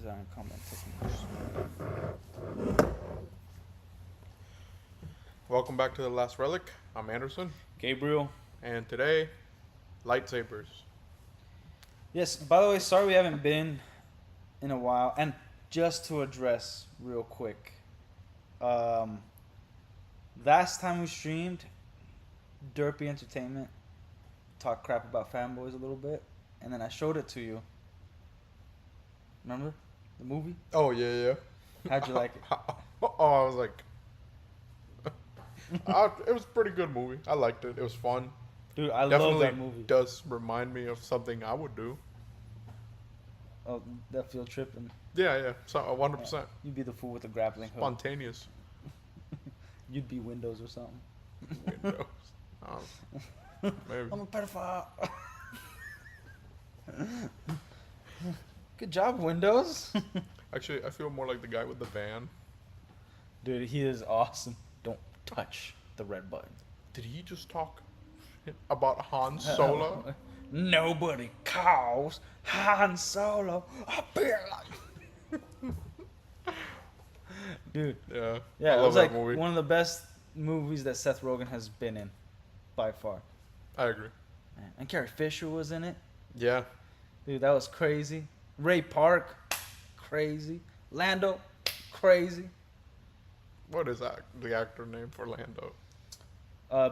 design and combat techniques. Welcome back to The Last Relic. I'm Anderson, Gabriel. and today, lightsabers. Yes, by the way, sorry we haven't been in a while. And just to address real quick, um, last time we streamed, Derpy Entertainment talked crap about fanboys a little bit, and then I showed it to you. Remember the movie? Oh, yeah. How'd you like it? I was like, it was a pretty good movie. I liked it. It was fun. Dude, I love Definitely that movie. does remind me of something I would do. Oh, that field trip, and Yeah. So 100% you'd be the fool with the grappling hook. spontaneous. You'd be Windows or something. Windows. Maybe. I'm a pedophile. Good job, Windows. Actually, I feel more like the guy with the van. Dude, he is awesome. Don't touch the red button. Did he just talk about Han Solo? Nobody calls Han Solo a beer like. Dude. Yeah. Yeah, I it love was that like movie. one of the best movies that Seth Rogen has been in, by far. I agree. Man. And Carrie Fisher was in it. Yeah. Dude, that was crazy. Ray Park, crazy. Lando, crazy. What is that? The actor name for Lando?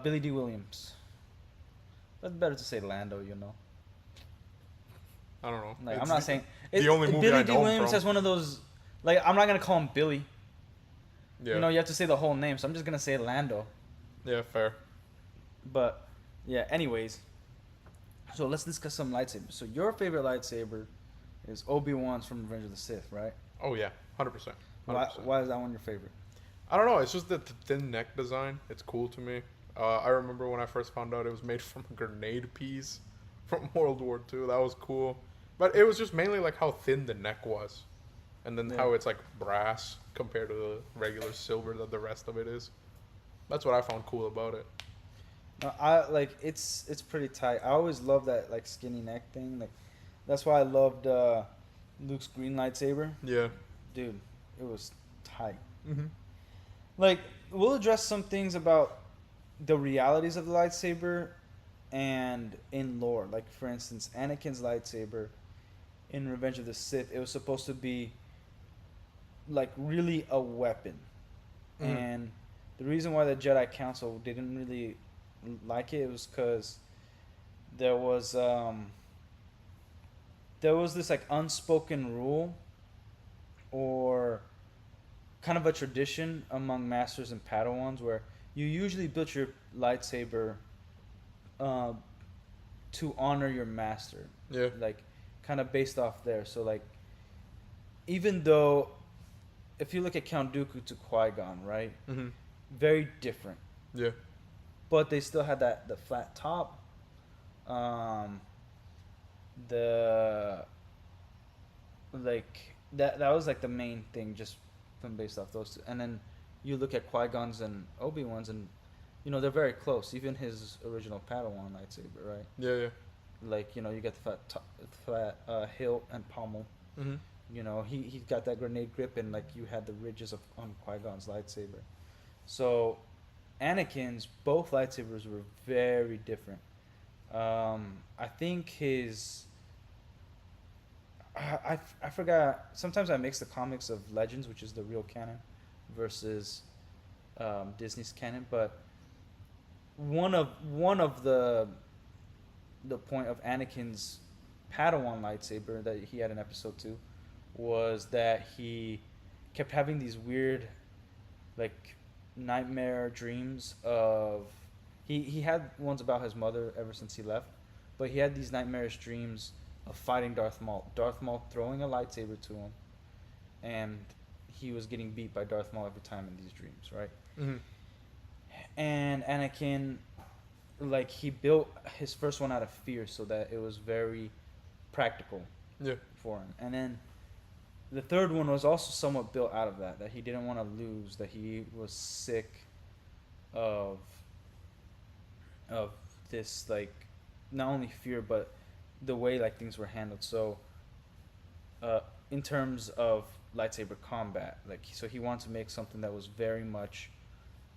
Billy D. Williams. But better to say Lando, you know. I don't know. Like, It's I'm not saying the only movie Billy I D. know him Williams from. has one of those. Like, I'm not gonna call him Billy. Yeah. You know, you have to say the whole name, so I'm just gonna say Lando. Yeah, fair. But yeah, anyways. So let's discuss some lightsabers. So your favorite lightsaber is Obi-Wan's from Revenge of the Sith, right? Oh yeah, 100%. Why is that one your favorite? I don't know. It's just the thin neck design. It's cool to me. I remember when I first found out it was made from grenade peas from World War II. That was cool. But it was just mainly like how thin the neck was, and then how it's like brass compared to the regular silver that the rest of it is. That's what I found cool about it. I like it's pretty tight. I always loved that like skinny neck thing. Like that's why I loved Luke's green lightsaber. Yeah. Dude, it was tight. Mm-hmm. Like we'll address some things about the realities of the lightsaber and in lore. Like for instance, Anakin's lightsaber in Revenge of the Sith, it was supposed to be like really a weapon. Mhm. And the reason why the Jedi Council didn't really like it was because there was this like unspoken rule or kind of a tradition among masters and Padawans where you usually build your lightsaber to honor your master. Yeah. Like kind of based off there. So like even though if you look at Count Dooku to Qui-Gon, right? Mm-hmm. Very different. Yeah. But they still had the flat top. The like that was like the main thing just from based off those two. And then you look at Qui-Gon's and Obi-Wan's and you know they're very close. Even his original Padawan lightsaber, right? Yeah. Like you know you get the flat hilt and pommel. Mm-hmm. You know he got that grenade grip and like you had the ridges on Qui-Gon's lightsaber. So Anakin's both lightsabers were very different. I think his I forgot. Sometimes I mix the comics of Legends, which is the real canon, versus Disney's canon. But one of the point of Anakin's Padawan lightsaber that he had in Episode 2 was that he kept having these weird, like, nightmare dreams of. He had ones about his mother ever since he left, but he had these nightmarish dreams of fighting Darth Maul. Darth Maul throwing a lightsaber to him, and he was getting beat by Darth Maul every time in these dreams, right? Mm-hmm. And Anakin, like, he built his first one out of fear so that it was very practical for him. And then the third one was also somewhat built out of that he didn't want to lose, that he was sick of this, like, not only fear, but the way, like, things were handled. So, in terms of lightsaber combat. Like, so he wanted to make something that was very much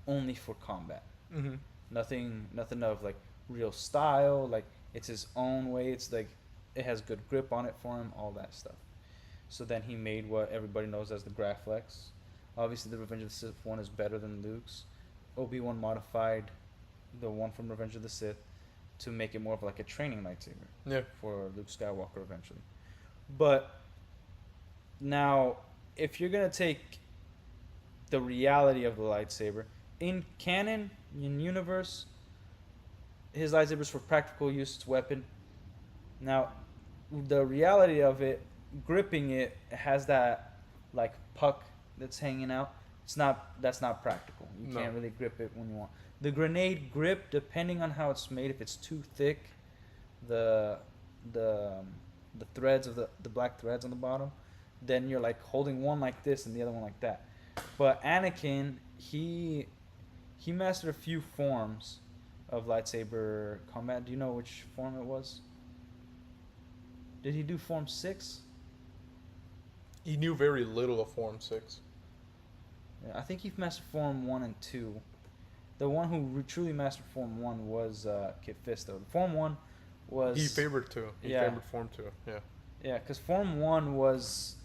only for combat. Mm-hmm. Nothing of like real style. Like, it's his own way. It's like it has good grip on it for him. All that stuff. So then he made what everybody knows as the Graflex. Obviously, the Revenge of the Sith one is better than Luke's. Obi-Wan modified the one from Revenge of the Sith to make it more of like a training lightsaber Yeah. for Luke Skywalker eventually. But now, if you're gonna take the reality of the lightsaber in canon, in universe, his lightsaber is for practical use. It's weapon. Now, the reality of it, gripping it has that like puck that's hanging out. That's not practical. You No. can't really grip it when you want. The grenade grip, depending on how it's made, if it's too thick, the the threads of the black threads on the bottom, then you're like holding one like this and the other one like that. But Anakin, he mastered a few forms of lightsaber combat. Do you know which form it was? Did he do Form 6? He knew very little of Form 6. Yeah, I think he mastered Form 1 and 2. The one who truly mastered Form 1 was Kit Fisto. Form 1 was... He favored 2. He Yeah. favored Form 2. Yeah. Yeah, because Form 1 was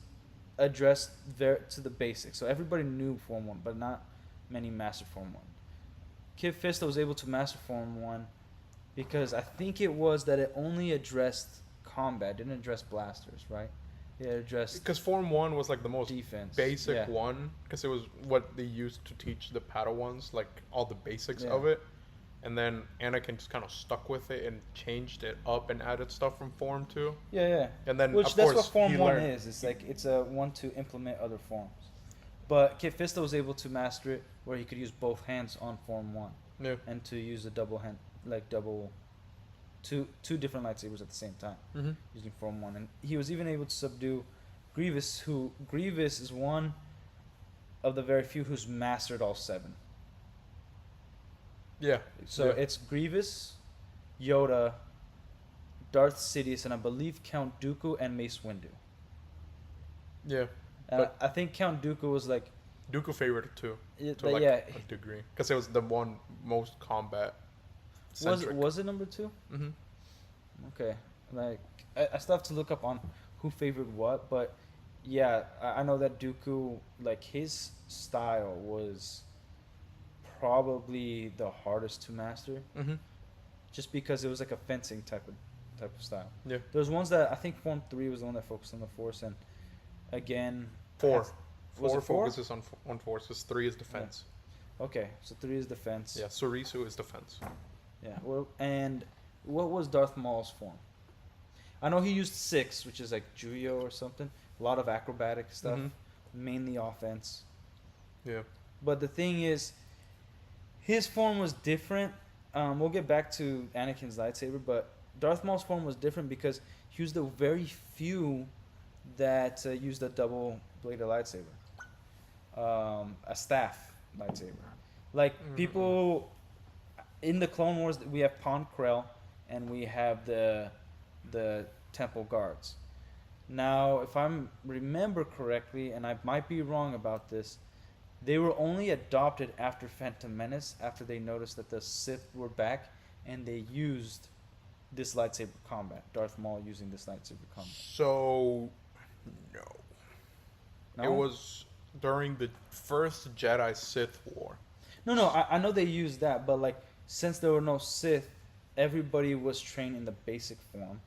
addressed to the basics. So everybody knew Form 1, but not many mastered Form 1. Kit Fisto was able to master Form 1 because I think it was that it only addressed combat, didn't address blasters, right? It addressed Because Form 1 was like the most defense. basic Yeah. one, because it was what they used to teach the Padawans, like all the basics Yeah. of it. And then Anakin just kind of stuck with it and changed it up and added stuff from Form 2. Yeah, yeah. And then, Which of that's course, what Form he 1 learned. is. It's like it's a one to implement other forms. But Kit Fisto was able to master it where he could use both hands on Form 1 Yeah. and to use a double hand, like two different lightsabers at the same time Mm-hmm. using Form 1. And he was even able to subdue Grievous, Grievous is one of the very few who's mastered all 7. Yeah. So Yeah. it's Grievous, Yoda, Darth Sidious, and I believe Count Dooku and Mace Windu. Yeah. And But- I think Count Dooku was like, Dooku favored it too, to like yeah, a degree, because it was the one most combat. was it number 2? Mm-hmm. Okay, like I still have to look up on who favored what, but yeah, I know that Dooku, like his style was probably the hardest to master, Mm-hmm. just because it was like a fencing type of style. Yeah. There was ones that I think Form 3 was the one that focused on the Force, and again, 4. has- was 4 it 4? focuses on forces. 3 is defense. Okay, so 3 is defense. Yeah. Surisu is defense. Yeah. Well, and what was Darth Maul's form? I know he used 6, which is like Juyo or something. A lot of acrobatic stuff, Mhm. mainly offense. Yeah. But the thing is, his form was different. We'll get back to Anakin's lightsaber, but Darth Maul's form was different because he was the very few that used a double-bladed lightsaber, a staff lightsaber. Like people in the Clone Wars, we have Pon Krell and we have the Temple Guards. Now, if I remember correctly, and I might be wrong about this, they were only adopted after Phantom Menace, after they noticed that the Sith were back, and they used this lightsaber combat. Darth Maul using this lightsaber combat. So, no. No? It was during the first Jedi Sith War. No, I know they used that, but like since there were no Sith, everybody was trained in the basic form.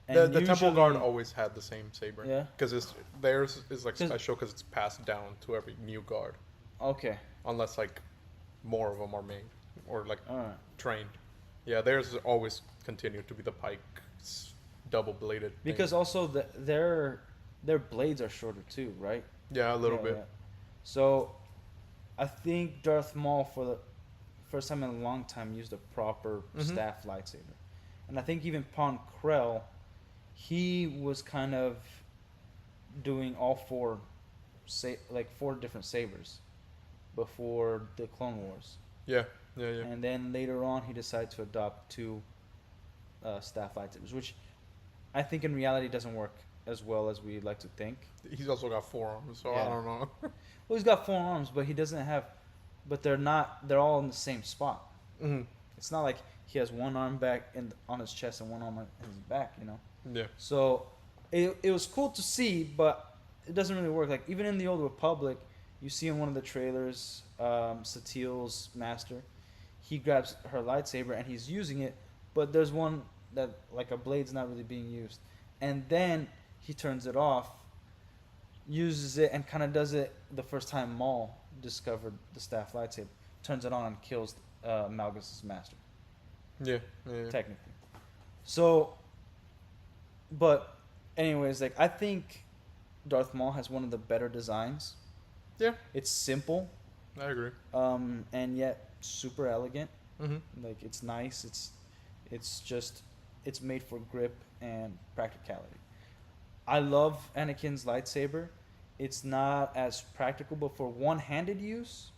The Temple usually- Guard always had the same saber. Yeah? Because theirs is like 'Cause- special because it's passed down to every new guard. Okay, Unless like more of them are made or like all right. trained. Yeah, theirs is always continued to be the pike double bladed. Because also their blades are shorter too, right? Yeah, a little Yeah, bit. yeah. So, I think Darth Maul for the first time in a long time used a proper Mhm. staff lightsaber, and I think even Pon Krell, he was kind of doing all 4, like 4 different sabers, before the Clone Wars, Yeah, yeah, yeah. and then later on he decided to adopt 2 staff lightsabers, which I think in reality doesn't work as well as we like to think. He's also got forearms, so I Yeah. don't know. Well, he's got 4 arms, but he doesn't have. But they're not. They're all in the same spot. Hmm. It's not like he has one arm back on his chest and one arm on his back. You know. Yeah. So, it was cool to see, but it doesn't really work. Like even in the Old Republic, you see in one of the trailers, Satil's master, he grabs her lightsaber and he's using it, but there's one that like a blade's not really being used, and then he turns it off, uses it, and kind of does it the first time Maul discovered the staff lightsaber, turns it on and kills Malgus's master, Yeah. Yeah. technically. So, but anyways, like I think Darth Maul has one of the better designs. Yeah. It's simple, I agree. and yet super elegant. Hmm. Like it's nice. It's made for grip and practicality. I love Anakin's lightsaber. It's not as practical, but for one-handed use,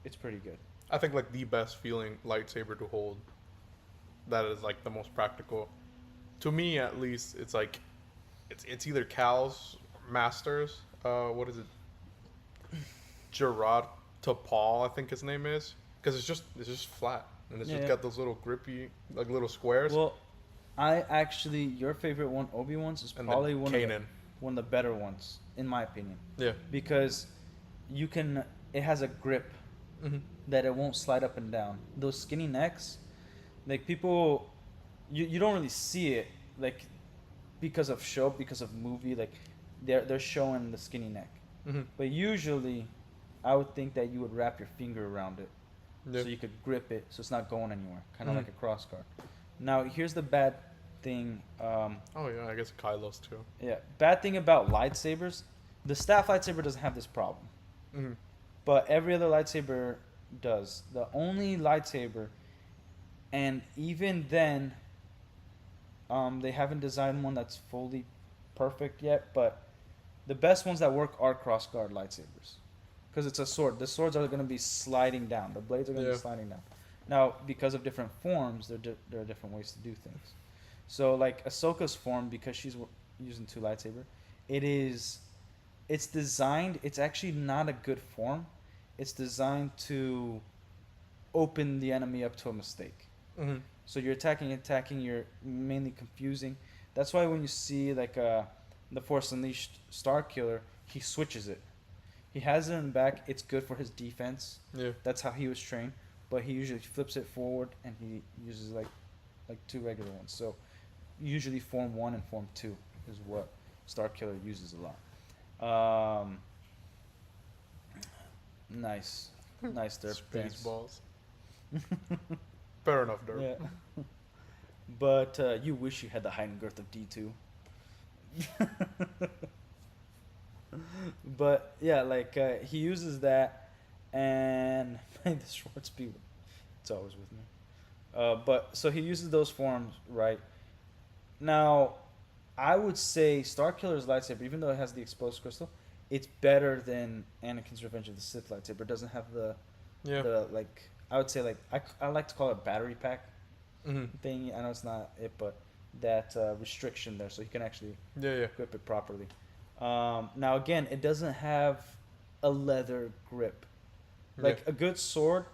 it's pretty good. I think like the best feeling lightsaber to hold. That is like the most practical. To me, at least, it's like, it's either Cal's Masters. What is it? Gerard Tapal, I think his name is, because it's just flat and it's Yeah, just yeah. got those little grippy like little squares. Well, I actually your favorite one, Obi-Wan's, is And probably then one Kanan. of the better ones, in my opinion, Yeah. because it has a grip Hmm. that it won't slide up and down. Those skinny necks, like people, you don't really see it, like because of movie, like they're showing the skinny neck, Hmm. but usually, I would think that you would wrap your finger around it Yeah. so you could grip it so it's not going anywhere, kind of Mhm. like a cross guard. Now here's the bad thing. Oh yeah, I guess Kylo's too. Yeah, bad thing about lightsabers, the staff lightsaber doesn't have this problem. Hmm. But every other lightsaber does. The only lightsaber, and even then, they haven't designed one that's fully perfect yet. But the best ones that work are crossguard lightsabers, because it's a sword. The swords are going to be sliding down. The blades are going to Yeah. be sliding down. Now, because of different forms, there are different ways to do things. So, like Ahsoka's form, because she's using two lightsaber, it's designed. It's actually not a good form. It's designed to open the enemy up to a mistake. Hmm. So you're attacking, you're mainly confusing. That's why when you see like the Force Unleashed Star Killer, he switches it. He has it in the back. It's good for his defense. Yeah. That's how he was trained. But he usually flips it forward and he uses like two regular ones. So usually Form 1 and Form 2 is what Star Killer uses a lot. Nice there. Thanks. Spaceballs. Fair enough, Dirk. Yeah. But you wish you had the height and girth of D2. But yeah, like he uses that, and the Schwartz P, it's always with me. But so he uses those forms, right? Now, I would say Starkiller's lightsaber, even though it has the exposed crystal, it's better than Anakin's Revenge of the Sith lightsaber. It doesn't have the like, I would say, like, I like to call it battery pack Hmm. thing. I know it's not it, but that restriction there, so he can actually Yeah. grip it properly. Now again, it doesn't have a leather grip. Like a good sword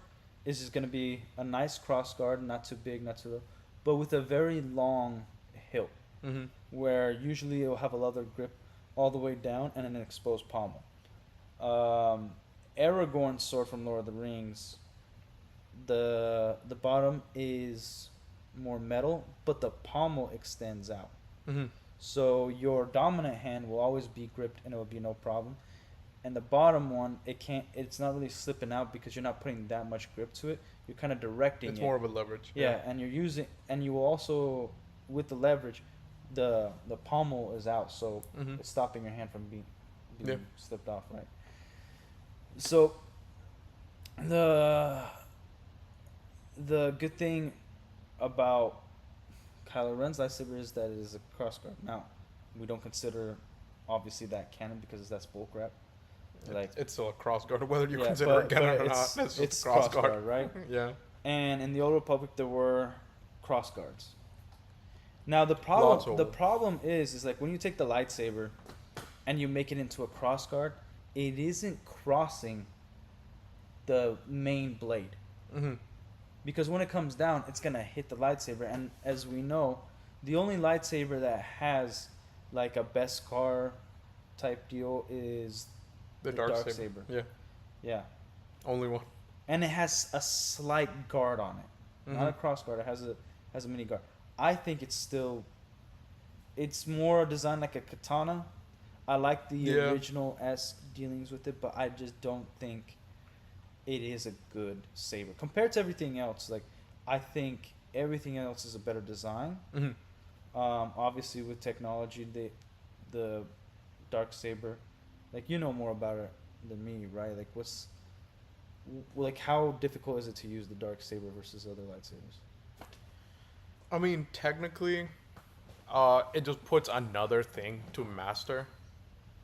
is just gonna be a nice cross guard, not too big, not too little, but with a very long hilt, Hmm. where usually it'll have a leather grip all the way down and an exposed pommel. Aragorn's sword from Lord of the Rings, the bottom is more metal, but the pommel extends out. Hmm. So your dominant hand will always be gripped and it will be no problem. And the bottom one, it's not really slipping out because you're not putting that much grip to it. You're kind of directing It's it. more of a leverage. Yeah, and you will also, with the leverage, the pommel is out, so Hmm. it's stopping your hand from being Yeah. slipped off, right? So the good thing about Kylo Ren's lightsaber is that it is a crossguard. Now, we don't consider obviously that canon because that's bullcrap. Like, It's still a crossguard, whether you yeah, consider it canon or it's, not. It's it's just a crossguard. crossguard, right? Yeah. And in the Old Republic, there were crossguards. Now Lots the of. problem is like when you take the lightsaber and you make it into a cross guard, it isn't crossing the main blade. Hmm. Because when it comes down, it's gonna hit the lightsaber, and as we know, the only lightsaber that has like a Beskar type deal is The the dark dark saber. saber. Yeah. Yeah, Only one. and it has a slight guard on it, not Hmm. a cross guard. It has a mini guard. I think it's more designed like a katana. I like the Yeah. original esque dealings with it, but I just don't think it is a good saber compared to everything else. Like, I think everything else is a better design. Hmm. Obviously, with technology, the dark saber, like you know more about it than me, right? Like, like how difficult is it to use the dark saber versus other lightsabers? I mean, technically, it just puts another thing to master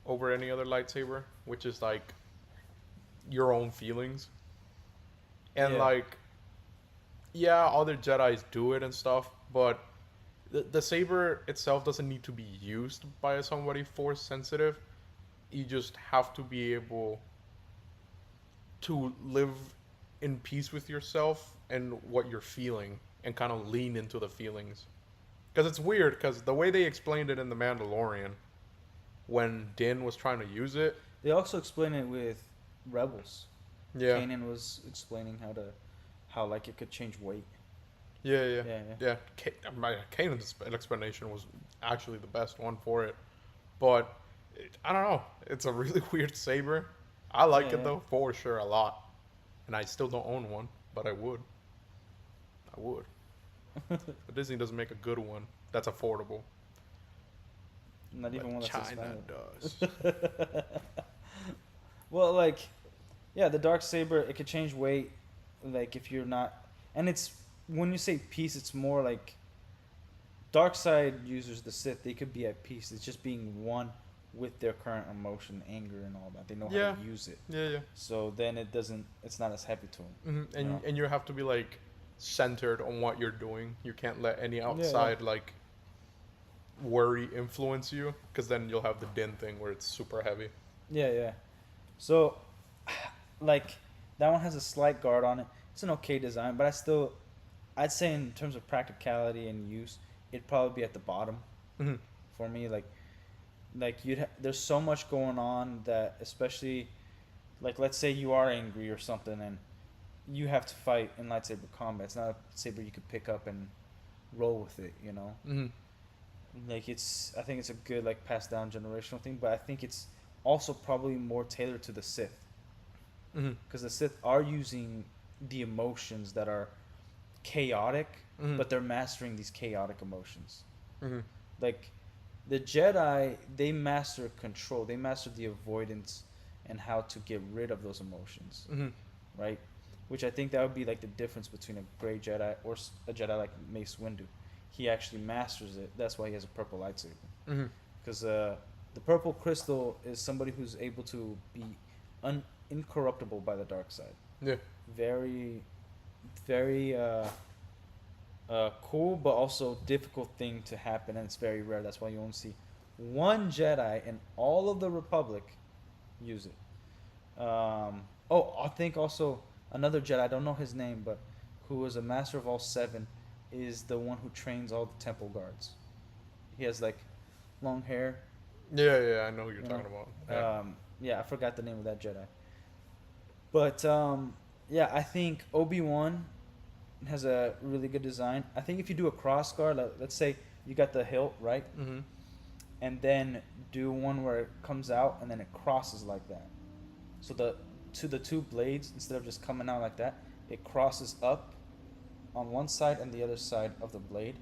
over any other lightsaber, which is like your own feelings. And Yeah, like, yeah, other Jedi's do it and stuff, but the saber itself doesn't need to be used by somebody force sensitive. You just have to be able to live in peace with yourself and what you're feeling and kind of lean into the feelings. Because it's weird, because the way they explained it in The Mandalorian, when Din was trying to use it, they also explain it with Rebels. yeah, Kanan was explaining how like it could change weight. yeah, yeah, Yeah, yeah, yeah. Kanan's explanation was actually the best one for it. But I don't know. It's a really weird saber. I like it yeah, though, for sure, a lot. And I still don't own one, but I would. I would. yeah. But Disney doesn't make a good one that's affordable. Not even But one that's China suspended. does. Well, like, yeah, the dark saber it could change weight, like if you're not, and it's when you say peace, it's more like dark side users, the Sith, they could be at peace. It's just being one with their current emotion, anger, and all that. They know how Yeah, to use it, yeah, yeah. so then it's not as heavy to them. And You know? and you have to be like centered on what you're doing. You can't let any Yeah, yeah, outside like worry influence you, because then you'll have the Din thing where it's super heavy. yeah, yeah. So, like, that one has a slight guard on it. It's an okay design, but I'd say in terms of practicality and use, it'd probably be at the bottom Hmm. for me. Like there's so much going on that, especially, like, let's say you are angry or something, and you have to fight in lightsaber combat. It's not a saber you could pick up and roll with it. You know, Hmm. like I think it's a good like passed down generational thing, but I think it's also probably more tailored to the Sith Hmm. because the Sith are using the emotions that are chaotic, Hmm. but they're mastering these chaotic emotions. Hmm. Like the Jedi, they master control. They master the avoidance and how to get rid of those emotions, Hmm. right? Which I think that would be like the difference between a gray Jedi or a Jedi like Mace Windu. He actually masters it. That's why he has a purple lightsaber. Hmm. Because the purple crystal is somebody who's able to be incorruptible by the dark side. Yeah. Very, very cool, but also difficult thing to happen, and it's very rare. That's why you only see one Jedi in all of the Republic use it. I think also another Jedi. I don't know his name, but who was a master of all seven, is the one who trains all the temple guards. He has like long hair. Yeah, yeah, I know who you're You talking know? about. Yeah. Yeah, I forgot the name of that Jedi. But yeah, I think Obi-Wan has a really good design. I think if you do a cross guard, like, let's say you got the hilt right, Hmm. and then do one where it comes out and then it crosses like that. So the two blades, instead of just coming out like that, it crosses up on one side and the other side of the blade.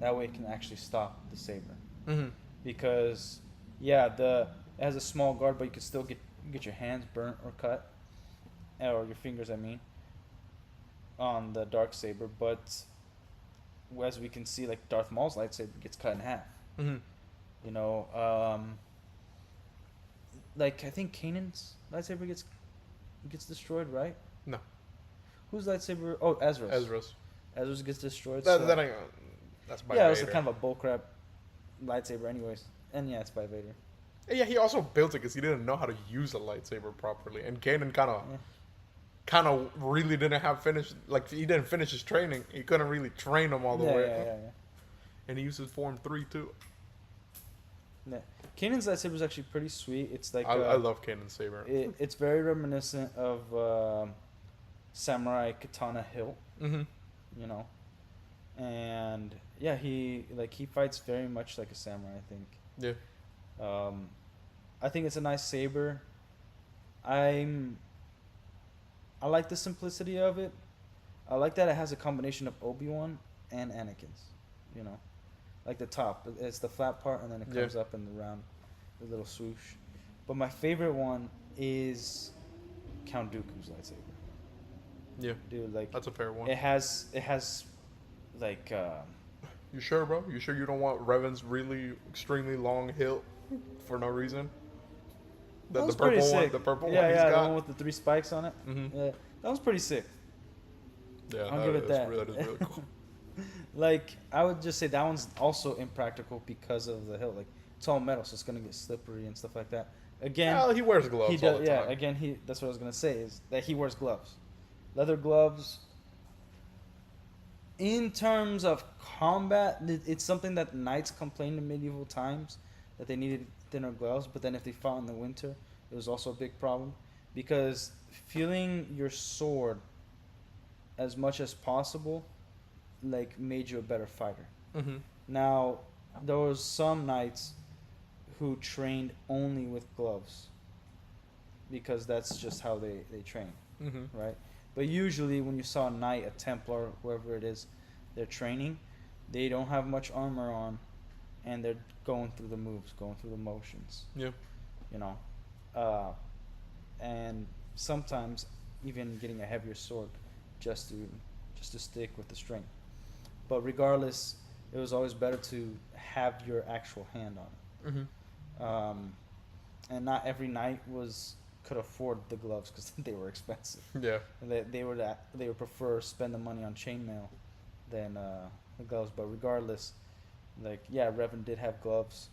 That way it can actually stop the saber. Hmm. Because yeah, it has a small guard, but you can still get your hands burnt or cut, or your fingers, I mean, on the dark saber. But as we can see, like Darth Maul's lightsaber gets cut in half. Hmm. You know, like I think Kanan's lightsaber gets destroyed, right? No. Whose lightsaber? Oh, Ezra's. Ezra's. Ezra's gets destroyed. That, So that ain't. That's by Yeah, it was Vader. kind of a bullcrap lightsaber, anyways. And yeah, it's by Vader. Yeah, he also built it because he didn't know how to use a lightsaber properly, and Kanan Yeah, kind of really didn't have finished. Like he didn't finish his training. He couldn't really train him all the yeah, way. yeah, yeah, And he uses Form 3 too. yeah. Kanan's lightsaber is actually pretty sweet. It's like I love Kanan's saber. it's very reminiscent of samurai katana hilt, Mm-hmm. you know. And yeah, he fights very much like a samurai, I think. Yeah. I think it's a nice saber. I like the simplicity of it. I like that it has a combination of Obi-Wan and Anakin's, you know. Like the top, it's the flat part and then it comes up in the round, the little swoosh. But my favorite one is Count Dooku's lightsaber. Yeah. Dude, like That's a fair one. it has like You sure, bro? You sure you don't want Revan's really extremely long hilt for no reason? that The was pretty purple one, sick. the purple yeah, one he's yeah, the got. one with the 3 spikes on it. Mm-hmm. Yeah, that was pretty sick. Yeah, I'll give it that. That is really cool. Like I would just say that one's also impractical because of the hilt. Like it's all metal, so it's gonna get slippery and stuff like that. Again, Well, he wears gloves he all does. the Yeah, time. again, that's what I was gonna say is that he wears gloves, leather gloves. In terms of combat, it's something that knights complained in medieval times that they needed thinner gloves. But then if they fought in the winter, it was also a big problem because feeling your sword as much as possible like made you a better fighter. Mm-hmm. Now there was some knights who trained only with gloves because that's just how they train, Mm-hmm. right? But usually when you saw a knight, a Templar, whoever it is, they're training, they don't have much armor on and they're going through the moves, going through the motions, Yeah. you know. And sometimes even getting a heavier sword just to stick with the strength. But regardless, it was always better to have your actual hand on it. Mm-hmm. And not every knight could afford the gloves because they were expensive. Yeah. And they would prefer spend the money on chainmail than the gloves. But regardless, like yeah, Revan did have gloves.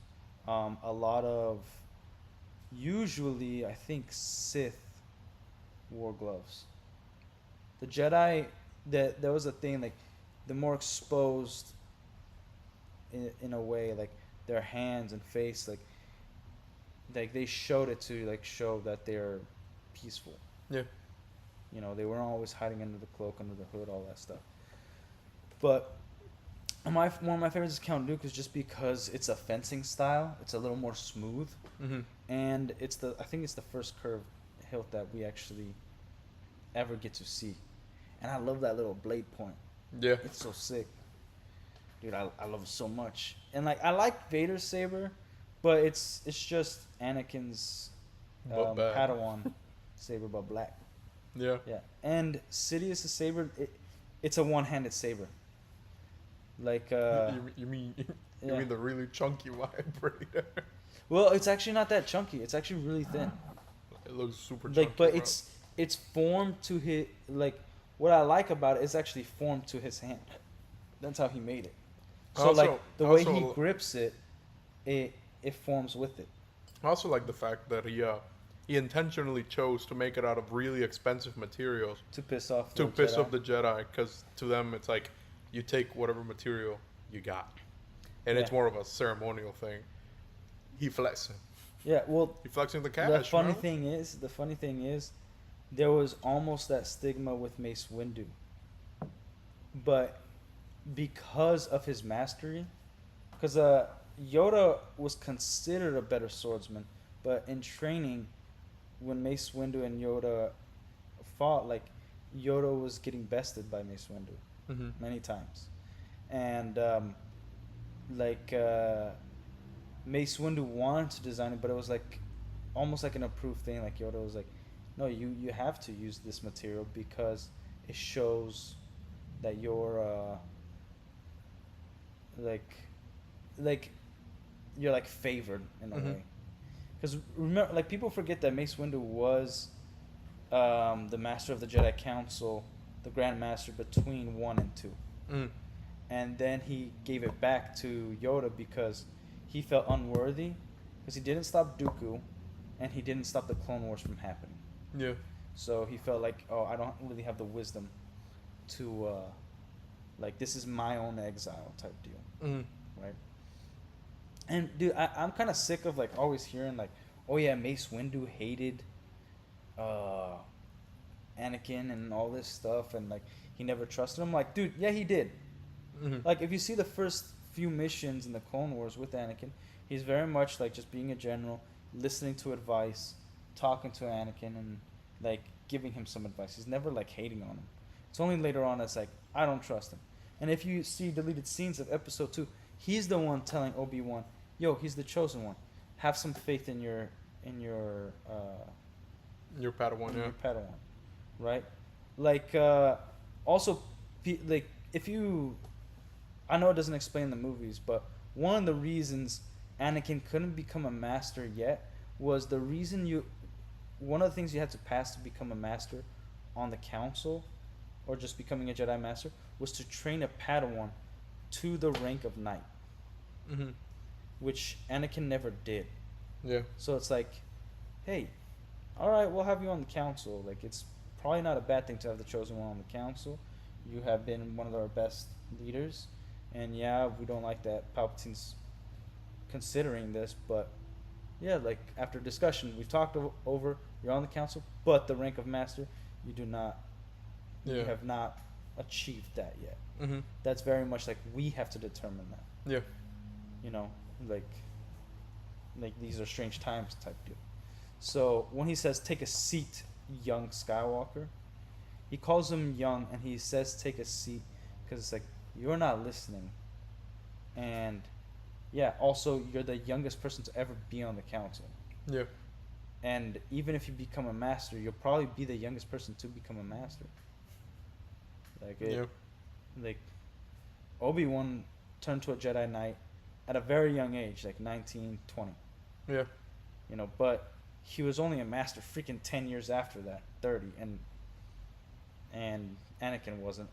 A lot of usually I think Sith wore gloves. The Jedi, that there was a thing like the more exposed in a way, like their hands and face, like they showed it to like show that they're peaceful. Yeah. You know, they weren't always hiding under the cloak, under the hood, all that stuff. But one of my favorites is Count Dooku, is just because it's a fencing style. It's a little more smooth, Mm-hmm. and I think it's the first curved hilt that we actually ever get to see. And I love that little blade point. Yeah. It's so sick. Dude, I love it so much. And like I like Vader's saber, but it's just Anakin's But bad. Padawan saber, but black. Yeah. Yeah. And Sidious's saber, it's a one-handed saber. Like you mean you yeah. mean the really chunky vibrator? Well, it's actually not that chunky. It's actually really thin. It looks super chunky. Like, but bro. it's formed to his, like, what I like about it is actually formed to his hand. That's how he made it. So Also- like the way he also- grips it, it forms with it. I also like the fact that he intentionally chose to make it out of really expensive materials To piss off to the piss Jedi. off the Jedi, because to them it's like you take whatever material you got, and it's Yeah. more of a ceremonial thing. He flexing. Yeah, well, He flexing the cash. the funny man. thing is, there was almost that stigma with Mace Windu. But because of his mastery, because Yoda was considered a better swordsman, but in training, when Mace Windu and Yoda fought, like Yoda was getting bested by Mace Windu Mhm. many times, and Mace Windu wanted to design it, but it was like almost like an approved thing. Like Yoda was like, "No, you have to use this material because it shows that you're like you're like favored in a Mhm. way." Because remember, like people forget that Mace Windu was the Master of the Jedi Council, the Grand Master between 1 and 2. Mm. and then he gave it back to Yoda because he felt unworthy, because he didn't stop Dooku, and he didn't stop the Clone Wars from happening. Yeah. So he felt like, oh, I don't really have the wisdom to, like, this is my own exile type deal, Mm. right? And dude, I'm kind of sick of like always hearing like, oh yeah, Mace Windu hated, uh, Anakin and all this stuff, and like he never trusted him. Like, dude, yeah, he did. Mm-hmm. Like, if you see the first few missions in the Clone Wars with Anakin, he's very much like just being a general, listening to advice, talking to Anakin, and like giving him some advice. He's never like hating on him. It's only later on that's like, I don't trust him. And if you see deleted scenes of Episode 2, he's the one telling Obi-Wan, "Yo, he's the chosen one. Have some faith in your in your uh, Your Padawan, in yeah. your Padawan." Right? Like, also, like, if you, I know it doesn't explain the movies, but one of the reasons Anakin couldn't become a master yet was the reason you, one of the things you had to pass to become a master on the council, or just becoming a Jedi master, was to train a Padawan to the rank of knight, Mm-hmm. which Anakin never did. Yeah. So it's like, hey, all right, we'll have you on the council. Like, it's probably not a bad thing to have the chosen one on the council. You have been one of our best leaders, and yeah, we don't like that Palpatine's considering this, but yeah, like after discussion, we've talked over. You're on the council, but the rank of master, you do not, you Yeah. have not achieved that yet. Mm-hmm. That's very much like we have to determine that. Yeah. You know, like these are strange times type deal. So when he says take a seat, young Skywalker, he calls him young, and he says take a seat because it's like you're not listening, and yeah, also you're the youngest person to ever be on the council, Yeah. and even if you become a master, you'll probably be the youngest person to become a master. Like it, Yeah. like Obi-Wan turned to a Jedi Knight at a very young age, like 19, 20. Yeah. You know, but he was only a master freaking 10 years after that, 30, and Anakin wasn't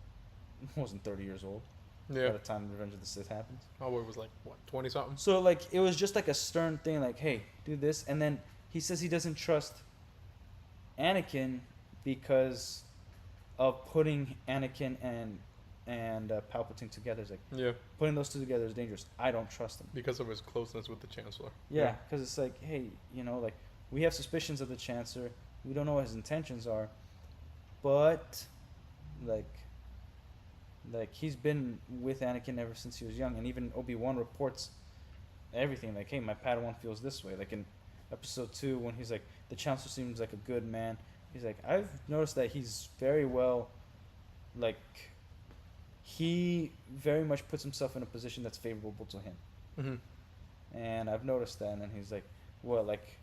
30 years old by Yeah. the time Revenge of the Sith happens. My boy was like what, 20 something? So like it was just like a stern thing, like, hey, do this, and then he says he doesn't trust Anakin because of putting Anakin and Palpatine together. It's like Yeah. putting those two together is dangerous. I don't trust him. Because of his closeness with the Chancellor. Yeah, because it's like, hey, you know, like we have suspicions of the Chancellor. We don't know what his intentions are, but like he's been with Anakin ever since he was young, and even Obi-Wan reports everything. Like, hey, my Padawan feels this way. Like in Episode 2, when he's like, the Chancellor seems like a good man. He's like, I've noticed that he's very well, like, he very much puts himself in a position that's favorable to him. Mm-hmm. And I've noticed that, and he's like, well, like,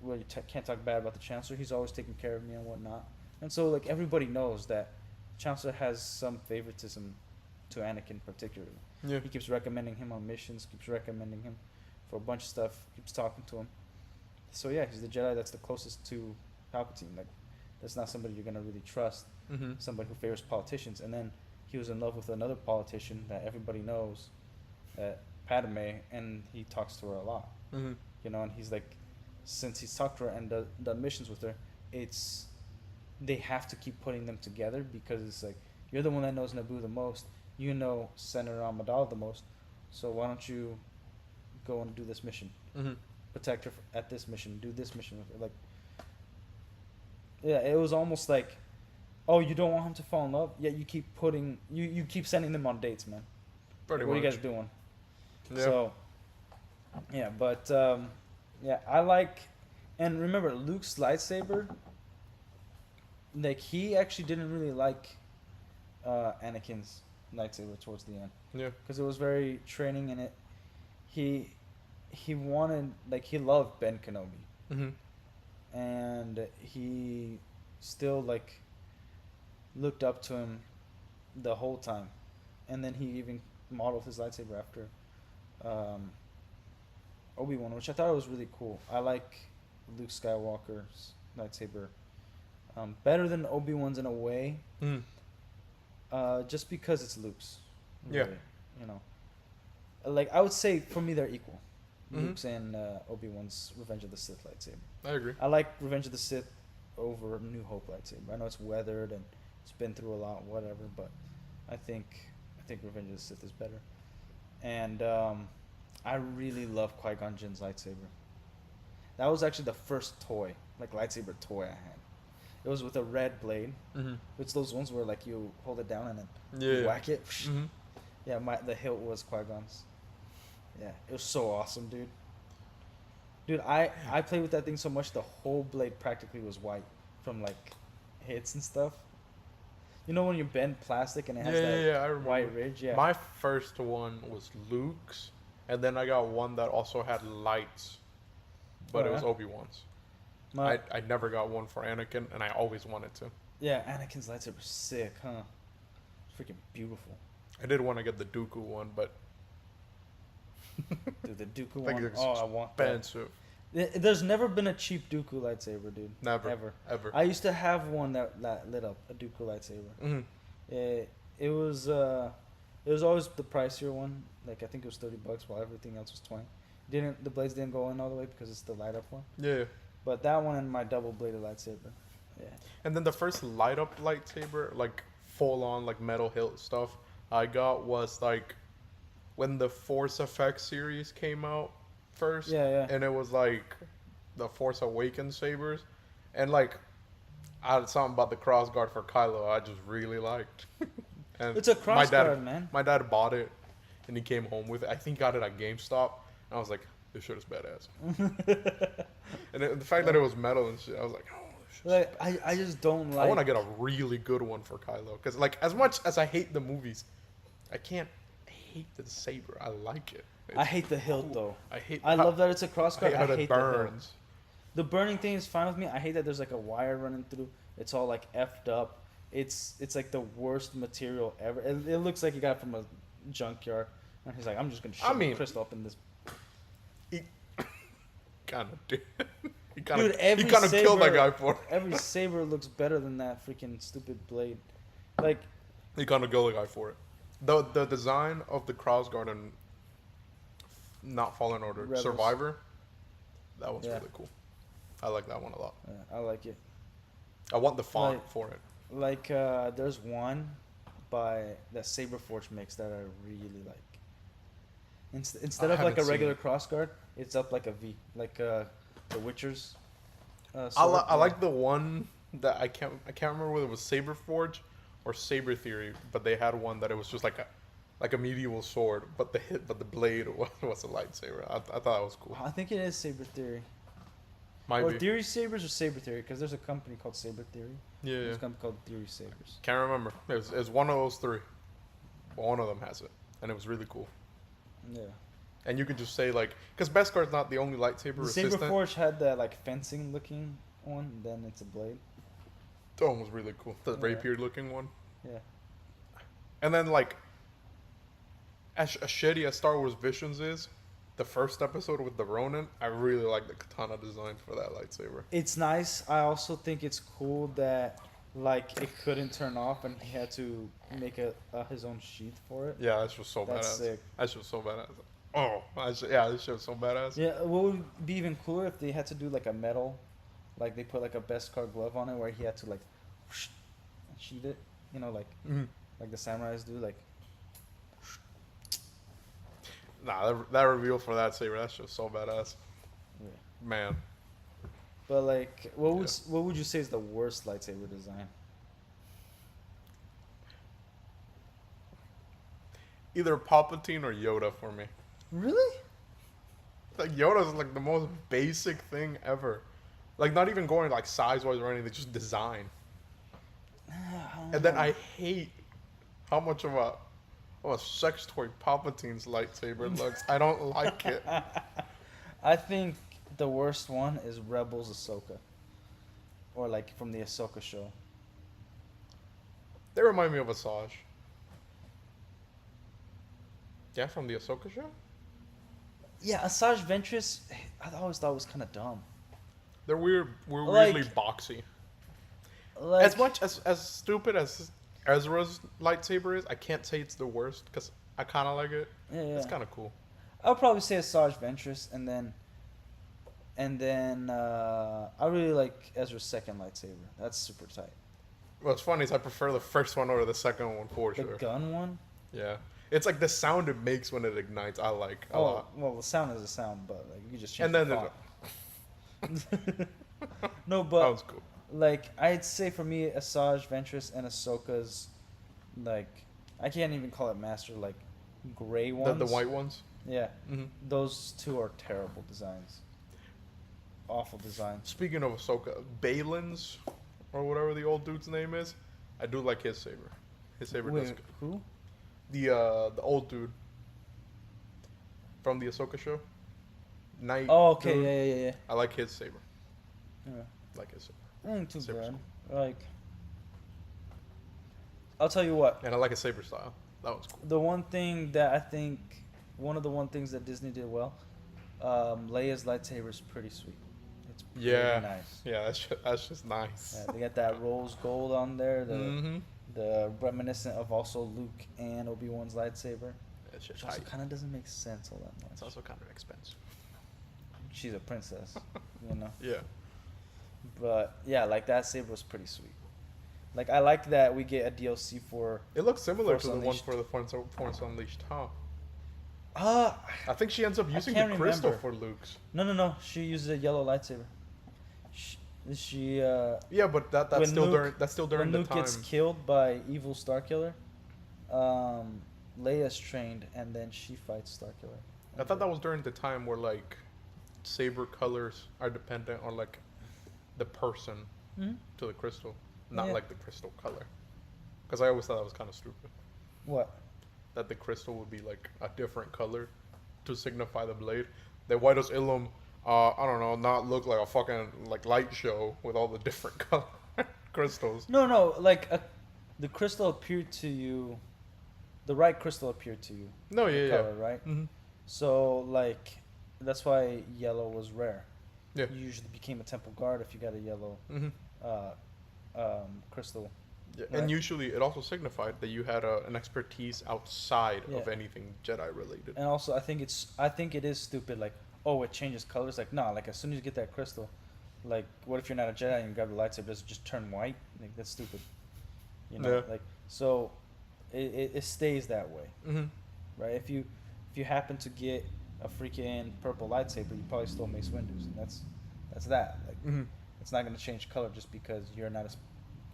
well, you can't talk bad about the Chancellor. He's always taking care of me and whatnot. And so, like, everybody knows that Chancellor has some favoritism to Anakin particularly. Yeah. He keeps recommending him on missions, keeps recommending him for a bunch of stuff, keeps talking to him. So yeah, he's the Jedi that's the closest to Palpatine. Like, that's not somebody you're gonna really trust. Mm-hmm. Somebody who favors politicians. And then he was in love with another politician that everybody knows, Padme, and he talks to her a lot. Mm-hmm. You know, and he's like, since he's talked to her and done missions with her, it's, they have to keep putting them together because it's like, you're the one that knows Naboo the most, you know Senator Amidala the most, so why don't you go and do this mission, Mm-hmm. protect her at this mission, do this mission with her. Like, yeah, it was almost like, oh, you don't want him to fall in love, yet you keep putting, you keep sending them on dates, man. Pretty What are you much. guys doing? Yeah. So, yeah, but yeah, I like, and remember Luke's lightsaber. Like, he actually didn't really like Anakin's lightsaber towards the end Yeah. because it was very training, and he wanted, like, he loved Ben Kenobi, Mm-hmm. and he still like looked up to him the whole time, and then he even modeled his lightsaber after Obi-Wan, which I thought was really cool. I like Luke Skywalker's lightsaber better than Obi-Wan's in a way, Mm. just because it's Luke's. Yeah. Really, you know, like I would say for me they're equal. Mhm. Luke's and Obi-Wan's Revenge of the Sith lightsaber. I agree. I like Revenge of the Sith over New Hope lightsaber. I know it's weathered and it's been through a lot, whatever, but I think Revenge of the Sith is better. And I really love Qui-Gon Jinn's lightsaber. That was actually the first toy, like lightsaber toy I had. It was with a red blade. Mhm. It's those ones where like you hold it down and then Yeah. you whack it. Mhm. Yeah, the hilt was Qui-Gon's. Yeah, it was so awesome, dude. Dude, I played with that thing so much the whole blade practically was white from like hits and stuff. You know when you bend plastic and it has that I remember. white ridge? Yeah. My first one was Luke's, and then I got one that also had lights, but Oh, it was yeah? Obi-Wan's. My, I never got one for Anakin, and I always wanted to. yeah, Anakin's lightsaber's sick, huh? It's freaking beautiful. I did want to get the Dooku one, but Dude, the Dooku like one. it's Oh, I want that. expensive. There's never been a cheap Dooku lightsaber, dude. Never. Ever. Ever. I used to have one that lit up, a Dooku lightsaber. Mhm. It was always the pricier one. Like I think it was $30 while everything else was 20. The blades didn't go in all the way because it's the light up one. Yeah. But that one and my double bladed lightsaber. Yeah. And then the first light up lightsaber, like full on like metal hilt stuff, I got was like when the Force Effects series came out first. Yeah. And it was like the Force Awakens sabers. And like I had something about the crossguard for Kylo I just really liked. And It's a my dad, crossguard, man. My dad bought it and he came home with it. I think he got it at GameStop. And I was like, this shit is badass. And the fact that it was metal and shit, I was like, oh, this shit's Like badass. I just don't like. I want to get a really good one for Kylo. Because, like, as much as I hate the movies, I can't hate the saber. I like it. I hate the hilt though. I love that it's a I crossguard. hate how it hate the hilt. burns. The burning thing is fine with me. I hate that there's like a wire running through. It's all like effed up. It's like the worst material ever. It looks like you got it from a junkyard. And he's like, I'm just gonna shove a crystal up in this. He kind of did. He kind of every killed that saber- guy for it. Every saber looks better than that freaking stupid blade. Like, He kind of killed the guy for it. The design of the crossguard and not Fallen Order, Rebels. Survivor, that one's Yeah. really cool. I like that one a lot. I like it. I want the font Like- for it. Like, there's one by that Saberforge makes that I really like. Instead I of like a haven't seen regular it. crossguard, it's up like a V, like the Witcher's. I sword. like the one that I can't remember whether it was Saberforge or Saber Theory, but they had one that it was just like a medieval sword, but the blade was a lightsaber. I thought that was cool. I think it is Saber Theory. Might Or be. Theory Sabers or Saber Theory, because there's a company called Saber Theory. Yeah, There's yeah. a company called Theory Sabers. Can't remember. It's one of those three. One of them has it, and it was really cool. Yeah. And you could just say like, because Beskar's not the only lightsaber The resistant. Saberforge had the like fencing looking one, then it's a blade. That one was really cool. The Yeah. rapier looking one. Yeah. And then like, as shitty as Star Wars Visions is, the first episode with the Ronin, I really like the katana design for that lightsaber. It's nice. I also think it's cool that like it couldn't turn off and he had to make his own sheath for it. Yeah, that's just so That's badass. sick. That's just so badass. Oh, this shit was so badass. Yeah, what would be even cooler if they had to do like a metal, like they put like a Beskar glove on it where he had to like whoosh, sheath it, you know, like Mhm. like the samurais do, like. Nah, that reveal for that saber, that's just so badass. Yeah. Man. But like, what would you say is the worst lightsaber design? Either Palpatine or Yoda for me. Really? Like Yoda's like the most basic thing ever. Like not even going like size wise or anything, just design. And then I hate how much of a sex toy Palpatine's lightsaber looks. I don't like it. I think the worst one is Rebels Ahsoka, or like from the Ahsoka show. They remind me of Asajj. Yeah, from the Ahsoka show? Yeah, Asajj Ventress, I always thought was kind of dumb. We're Like- weirdly boxy. Like, As much as stupid as Ezra's lightsaber is. I can't say it's the worst because I kind of like it. Yeah, yeah. It's kind of cool. I would probably say Asajj Ventress, and then I really like Ezra's second lightsaber. That's super tight. What's funny is I prefer the first one over the second one for The sure. gun one. Yeah, it's like the sound it makes when it ignites. I like a lot. Well, the sound is a sound, but like you can just change. And then the font. No, that but was cool. like I'd say for me, Asajj Ventress and Ahsoka's, like I can't even call it master, like gray ones. The white ones. Yeah, Hmm. those two are terrible designs. Awful designs. Speaking of Ahsoka, Balin's or whatever the old dude's name is, I do like his saber. His saber does Wait, good. who? The old dude from the Ahsoka show. Knight. Oh, okay, dude. yeah. I like his saber. Yeah. Like his saber. Ain't too Saber's bad. Like, I'll tell you what. And I like his saber style. That was cool. The one thing that I think, one of the one things that Disney did well, Leia's lightsaber is pretty sweet. It's pretty nice. Yeah, that's just nice. Yeah, they got that rose gold on there, Mm-hmm. the reminiscent of also Luke and Obi-Wan's lightsaber, That's just which also hype. kind of doesn't make sense all that It's much. also kind of expensive. She's a princess, you know. Yeah. But yeah, like that saber was pretty sweet. Like I like that we get a DLC for. It looks similar Force to the one Unleashed. for the Force Unleashed, huh? Ah, I think she ends up using the can't crystal remember. for Luke's. no. She uses a yellow lightsaber. She Yeah, but that's When still Luke- during when the Luke time. gets killed by evil Starkiller, Leia's trained, and then she fights Starkiller. I thought that was during the time where like saber colors are dependent on like the person Mhm. to the crystal, not Yeah. like the crystal color. Because I always thought that was kind of stupid. What? That the crystal would be like a different color to signify the blade. Then why does Ilum, I don't know, not look like a fucking like light show with all the different color crystals? No. Like the crystal appeared to you. The right crystal appeared to you. No, the yeah. color, right? Mm-hmm. So like that's why yellow was rare. Yeah. You usually became a temple guard if you got a yellow Mm-hmm. crystal. Yeah. Right. And usually it also signified that you had an expertise outside of Yeah. anything Jedi related. And also, I think it is stupid. Like, oh, it changes colors. Like, nah. Like, as soon as you get that crystal, like, what if you're not a Jedi and you grab the lightsaber? Does it just turn white? Like, that's stupid. You know, Yeah. like, so it stays that way, Mm-hmm. right? If you happen to get a freaking purple lightsaber, you probably stole Mace Windu's, and that's that. Like, Mm-hmm. it's not gonna change color just because you're not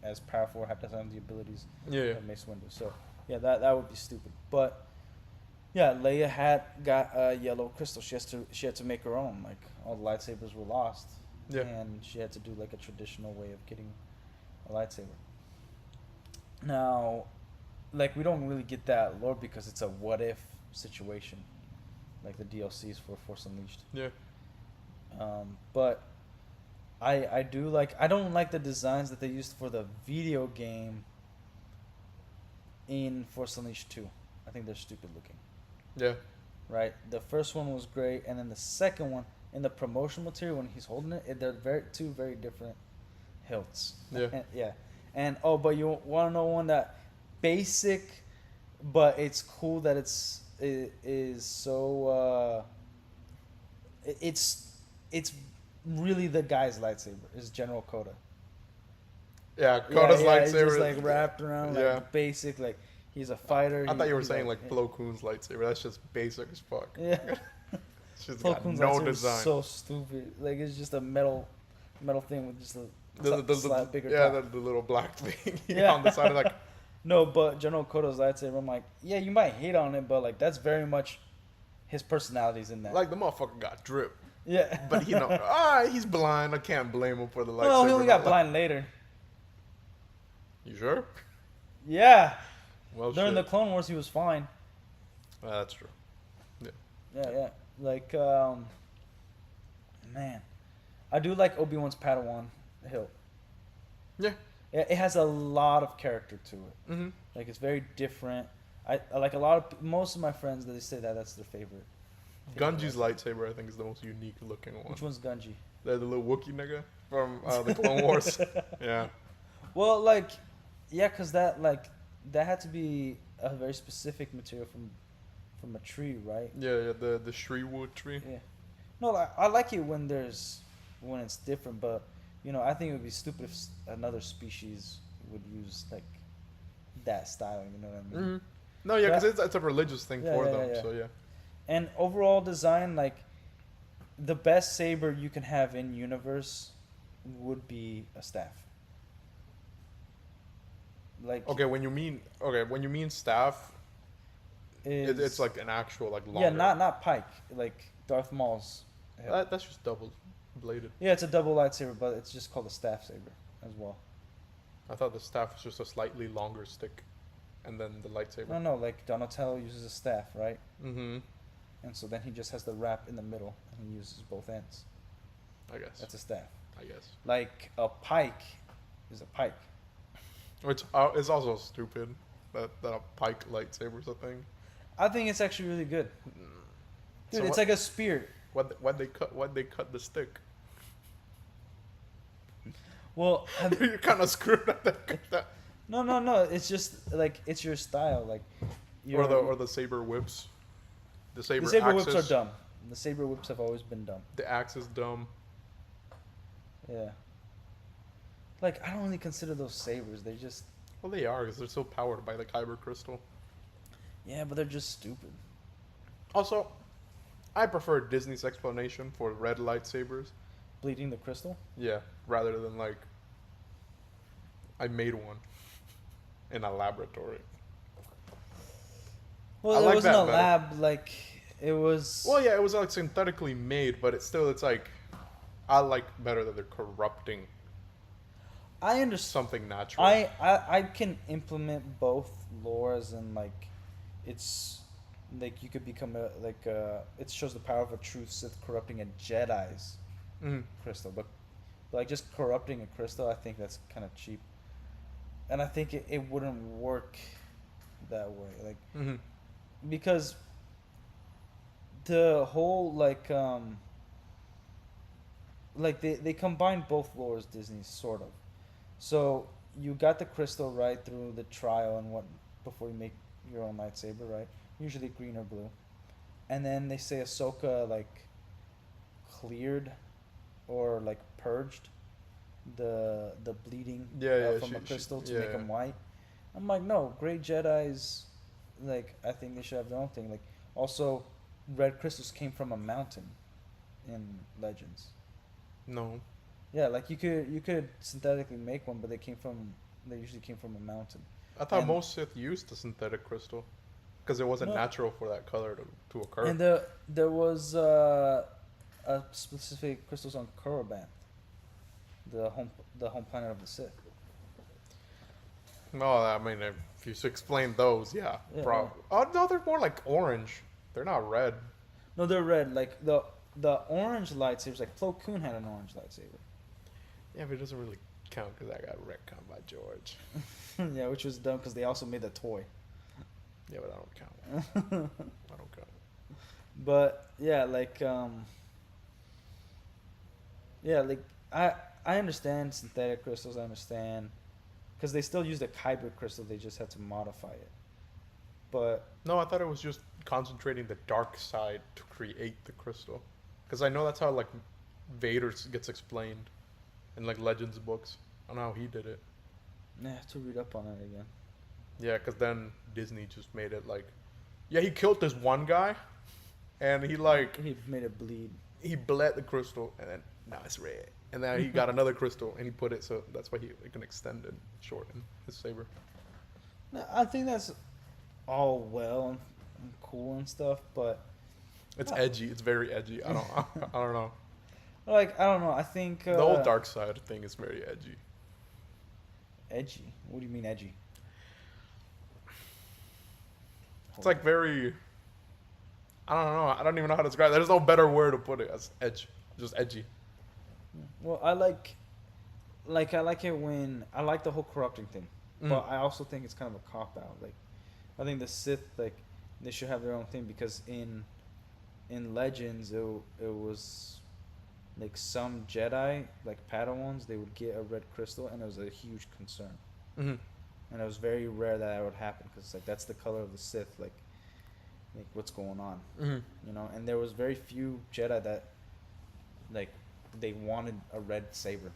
as powerful or have the abilities Yeah. of Mace Windu. So yeah, that would be stupid. But yeah, Leia got a yellow crystal. She had to make her own. Like all the lightsabers were lost. Yeah. And she had to do like a traditional way of getting a lightsaber. Now, like we don't really get that lore because it's a what if situation, like the DLCs for Force Unleashed. Yeah. But I do like, I don't like the designs that they used for the video game in Force Unleashed 2. I think they're stupid looking. Yeah. Right? The first one was great, and then the second one, in the promotional material when he's holding it, they're two very different hilts. Yeah. Yeah. And oh, but you want to know one that basic, but it's cool that it is so it's really the guy's lightsaber is General Coda. Yeah, Coda's lightsaber. He's just like wrapped around like Yeah. basic, like he's a fighter. I thought you were he's saying like Plo Koon's lightsaber. That's just basic as fuck. Yeah. It's just Plo got Koon's no lightsaber is design. so stupid. Like it's just a metal thing with just a slight bigger yeah, top. the little black thing Yeah. on the side of like. No, but General Koda's lightsaber, I'm like, yeah, you might hate on it, but like that's very much his personality's in that. Like the motherfucker got drip, yeah. but he's blind. I can't blame him for the lightsaber. Well, he only got blind later. You sure? Yeah. Well, During the shit. Clone Wars, he was fine. That's true. Yeah. Like, man, I do like Obi-Wan's Padawan hilt. Yeah. It has a lot of character to it. Mm-hmm. Like it's very different. I like most of my friends they say that's their favorite. Gunji's lightsaber, I think, is the most unique looking one. Which one's Gunji? The little Wookiee nigga from the Clone Wars. Yeah. Well, like, yeah, cause that like that had to be a very specific material from a tree, right? Yeah, the Shreewood tree. Yeah. No, I like it when it's different, but I think it would be stupid if another species would use like that style. You know what I mean? Hmm. No, yeah, because But it's a religious thing yeah, for yeah, them. yeah, yeah. So yeah. And overall design, like the best saber you can have in universe would be a staff. Like When you mean staff, it's is like an actual like yeah, longer. not pike like Darth Maul's. hip. That's just double bladed. Yeah, it's a double lightsaber, but it's just called a staff saber as well. I thought the staff was just a slightly longer stick, and then the lightsaber. No, no, like Donatello uses a staff, right? Mm-hmm. And so then he just has the wrap in the middle, and he uses both ends. I guess. That's a staff. I guess. Like a pike is a pike. Which is also stupid that a pike lightsaber's a thing. I think it's actually really good, dude. So It's like a spear. Why'd they cut the stick? Well, You're kind of screwed at that. no, no, no. It's just like it's your style, like. Or the saber whips. The saber whips axis. are dumb. The saber whips have always been dumb. The axe is dumb. Yeah. Like I don't really consider those sabers. They just. Well, they are because they're still powered by the kyber crystal. Yeah, but they're just stupid. Also, I prefer Disney's explanation for red lightsabers. Bleeding the crystal. Yeah, rather than like I made one in a laboratory. Well, I it like wasn't that a better. lab. Like it was. Well, yeah, it was like synthetically made, but it's like I like better that they're corrupting I understand. something natural. I can implement both lores and like, it's like you could become it shows the power of a true Sith corrupting a Jedi's Mhm. crystal, but like just corrupting a crystal, I think that's kind of cheap, and I think it wouldn't work that way, like Mhm. because the whole like they combine both lores, Disney sort of. So you got the crystal right through the trial and what before you make your own lightsaber, right? Usually green or blue, and then they say Ahsoka like cleared or like purged the bleeding Yeah, from a she- crystal to yeah. make them white. I'm like, no, great Jedi's, like I think they should have their own thing. Like also, red crystals came from a mountain in Legends. No. Yeah, like you could synthetically make one, but they usually came from a mountain. I thought And- most Sith used the synthetic crystal because it wasn't No. natural for that color to occur. And there was a specific crystals on Korriban, the home planet of the Sith. No, I mean if you explain those, yeah, Yeah, probably. Oh no, they're more like orange. They're not red. No, they're red. Like the orange lightsabers, like Plo Koon had an orange lightsaber. Yeah, but it doesn't really count because I got retconned by George. Yeah, which was dumb because they also made the toy. Yeah, but I don't count. I don't count. But yeah, I understand synthetic crystals. I understand because they still use the kyber crystal. They just had to modify it. But No, I thought it was just concentrating the dark side to create the crystal. Because I know that's how like Vader gets explained in like Legends books. I don't know how he did it. I have to read up on it again. Yeah, because then Disney just made it like, yeah, he killed this one guy, and he like He made it bleed. he bled the crystal, and then now it's red. And then he got another crystal, and he put it so that's why he can extend and shorten his saber. No, I think that's all well and cool and stuff, but It's edgy. It's very edgy. I don't. I don't know. like I don't know. I think The whole dark side thing is very edgy. edgy. What do you mean edgy? It's like very. I don't know. I don't even know how to describe it. There's no better word to put it as edge. Just edgy. Well, I like it when I like the whole corrupting thing, but I also think it's kind of a cop out. Like, I think the Sith they should have their own thing because in Legends it was like some Jedi like Padawans they would get a red crystal and it was a huge concern. Mm-hmm. and it was very rare that would happen because like that's the color of the Sith. Like what's going on, you know? And there was very few Jedi that like they wanted a red saber.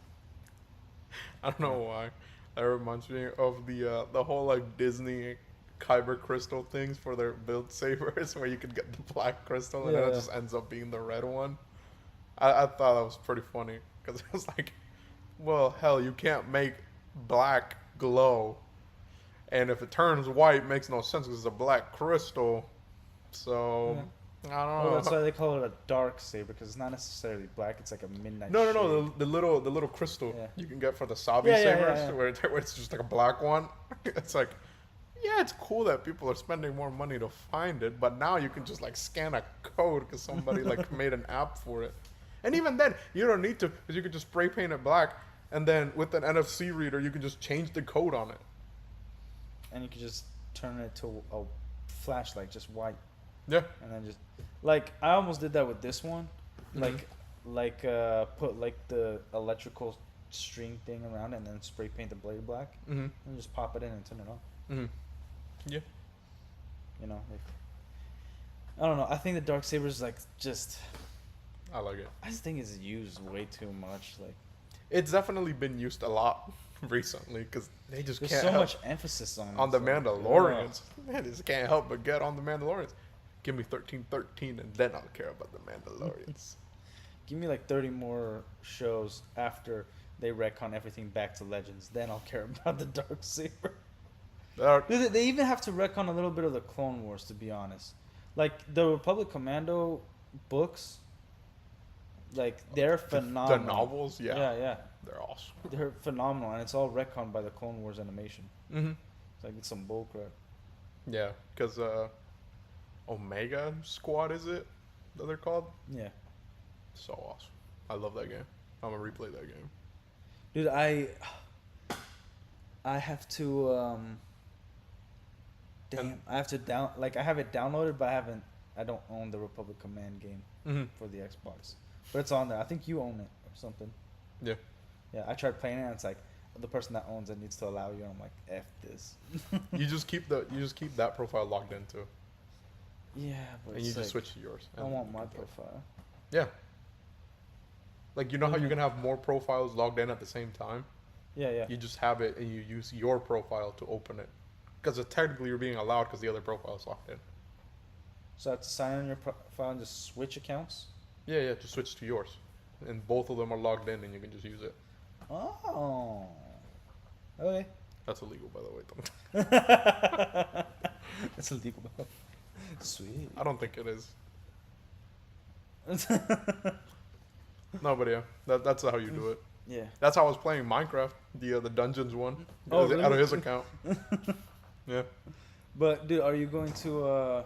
I don't know why. That reminds me of the whole like Disney kyber crystal things for their build sabers, where you could get the black crystal and then it Yeah. just ends up being the red one. I thought that was pretty funny because it was like, well, hell, you can't make black glow, and if it turns white, it makes no sense because it's a black crystal. So I don't Well, know. that's why they call it a dark saber because it's not necessarily black. It's like a midnight. No, no, shade. no. The little crystal Yeah. you can get for the Sabi Yeah, yeah, sabers, yeah, yeah. where it's just like a black one. It's like, yeah, it's cool that people are spending more money to find it, but now you can just like scan a code because somebody like made an app for it. And even then, you don't need to because you could just spray paint it black, and then with an NFC reader, you can just change the code on it. And you could just turn it to a flashlight, just white, Yeah. and then just like I almost did that with this one, Mhm. put like the electrical string thing around it and then spray paint the blade black Mhm. and just pop it in and turn it on. Mhm. Yeah. You know, like I don't know. I think the dark saber is like just. I like it. I just think it's used way too much. Like It's definitely been used a lot recently because they just there's can't so help much emphasis on on it, the so, Mandalorians. They just can't help but get on the Mandalorians. Give me 1313 and then I'll care about the Mandalorians. Give me like 30 more shows after they retcon everything back to Legends. Then I'll care about the dark saber. They even have to retcon a little bit of the Clone Wars, to be honest. Like the Republic Commando books, like they're The phenomenal. novels, yeah. Yeah. They're awesome. They're phenomenal, and it's all retconned by the Clone Wars animation. Mm-hmm. It's like it's some bullcrap. Yeah, because Omega Squad, is it that they're called? Yeah, So awesome. I love that game. I'm going to replay that game. dude, I have to damn, I have to I have it downloaded, but I don't own the Republic Command game Mm-hmm. for the Xbox, but it's on there. I think you own it or something. Yeah. Yeah, I tried playing it, and it's like the person that owns it needs to allow you. And I'm like, F this. You just keep that profile logged in too. Yeah, but And you it's just like, switch to yours. I and want you my can play. profile. Yeah. Like, you know how you Mhm. can have more profiles logged in at the same time? Yeah. You just have it and you use your profile to open it. Because technically you're being allowed because the other profile is logged in. So I have to sign in your profile and just switch accounts. Yeah, just switch to yours. And both of them are logged in and you can just use it. Oh. Okay. That's illegal, by the way. Don't. It's illegal. Sweet. I don't think it is. No, but yeah, that's how you do it. Yeah. That's how I was playing Minecraft, the Dungeons one. Oh, Out of really? his account. Yeah. But dude, are you going to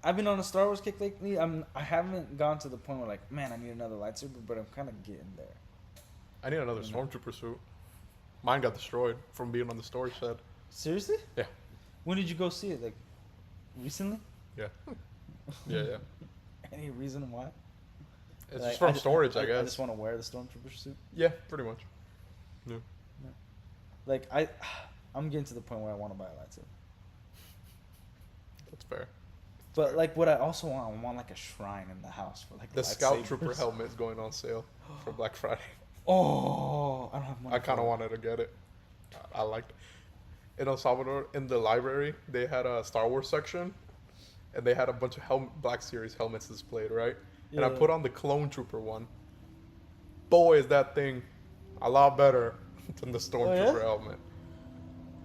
I've been on a Star Wars kick lately. I haven't gone to the point where like, man, I need another lightsaber, but I'm kind of getting there. I need another Stormtrooper suit. Mine got destroyed from being on the storage shed. Seriously? Yeah. When did you go see it? Like, recently? Yeah. Yeah. Any reason why? It's Like, just from storage, I I guess. just want to wear the Stormtrooper suit. Yeah, pretty much. Yeah. Like I'm getting to the point where I want to buy a lightsaber. That's fair. But like, what I also want like a shrine in the house for like The Scout lightsabers. Trooper helmet is going on sale for Black Friday. Oh, I don't have money. I kind of wanted to get it. I liked it. In El Salvador, in the library, they had a Star Wars section, and they had a bunch of Black Series helmets displayed, right? And I Yeah. put on the Clone Trooper one. Boy, is that thing a lot better than the Stormtrooper yeah? helmet.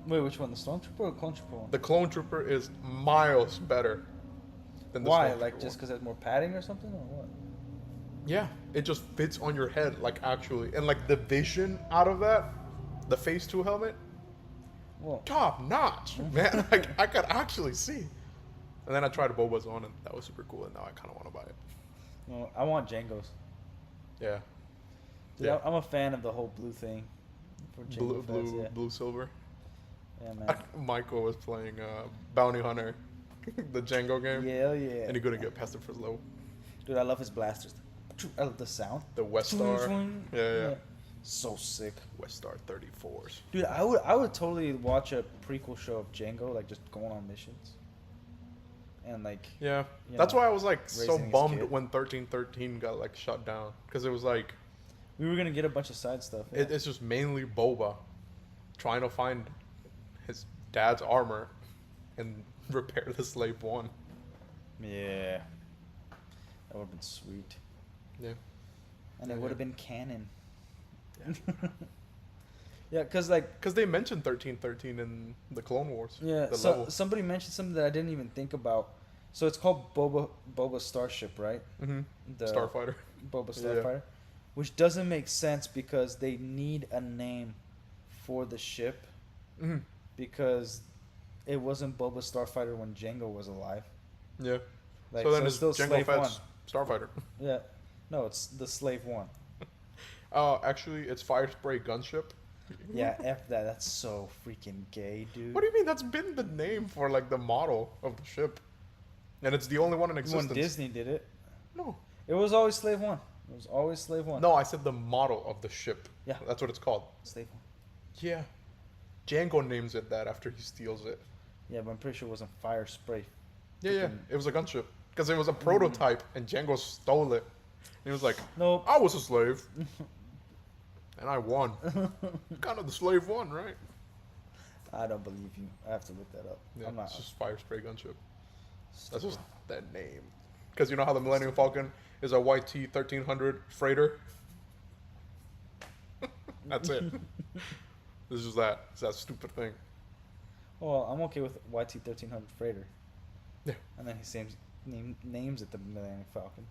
Wait, which one? The Stormtrooper or the Clone Trooper one? The Clone Trooper is miles better than the Why? Stormtrooper Like just one. because it has more padding or something, or what? Yeah, it just fits on your head, like actually, and like the vision out of that, the Phase 2 helmet, Well, top notch, man. Like I could actually see. And then I tried Boba's on, and that was super cool. And now I kind of want to buy it. no, I want Django's. Yeah, Dude, Yeah. I'm a fan of the whole blue thing. For Django fans, yeah. blue, silver. Yeah, man. Michael was playing Bounty Hunter, the Django game, Yeah, yeah. and he couldn't get past the first level. Dude, I love his blasters. I love the sound. The West Star. Swing. Yeah. So sick. West Star 34s. Dude, I would totally watch a prequel show of Django, like just going on missions. And like, Yeah, you that's know, why I was like so raising his bummed kid. when 1313 got like shut down because it was like We were gonna get a bunch of side stuff. Yeah. it's just mainly Boba trying to find his dad's armor and repair the Slave One. Yeah. That would have been sweet. Yeah, And it Yeah, would have yeah. been canon. yeah, Yeah, because like, because they mentioned 1313 in the Clone Wars. yeah, the so level. somebody mentioned something that I didn't even think about. So it's called Boba Starship, right? Mm-hmm. The Starfighter. Boba Yeah. Starfighter, which doesn't make sense because they need a name for the ship Mm-hmm. because it wasn't Boba Starfighter when Django was alive. Yeah. Like, So then it's it's still Jango Slave One. Fett's Starfighter. Yeah, no, it's the Slave One. Actually, it's Fire Spray Gunship. Yeah, F that. That's so freaking gay, dude. What do you mean? That's been the name for like the model of the ship, and it's the only one in When existence. Disney did it, No, it was always Slave One. It was always Slave One. no, I said the model of the ship. Yeah. That's what it's called. Slave One. Yeah, Django names it that after he steals it. Yeah, but I'm pretty sure it wasn't Fire Spray. Yeah, yeah, Freaking- it was a gunship because it was a prototype, and Django stole it. And he was like, Nope. "I was a slave, and I won." Kind of the slave won, right? I don't believe you. I have to look that up. Yeah, I'm not. it's just Fire Spray Gunship. That's just that name. Because you know how the Millennium Falcon is a YT 1300 freighter? That's it. This is that. It's that stupid thing. Well, I'm okay with YT 1300 freighter. Yeah. And then he names it the Millennium Falcon.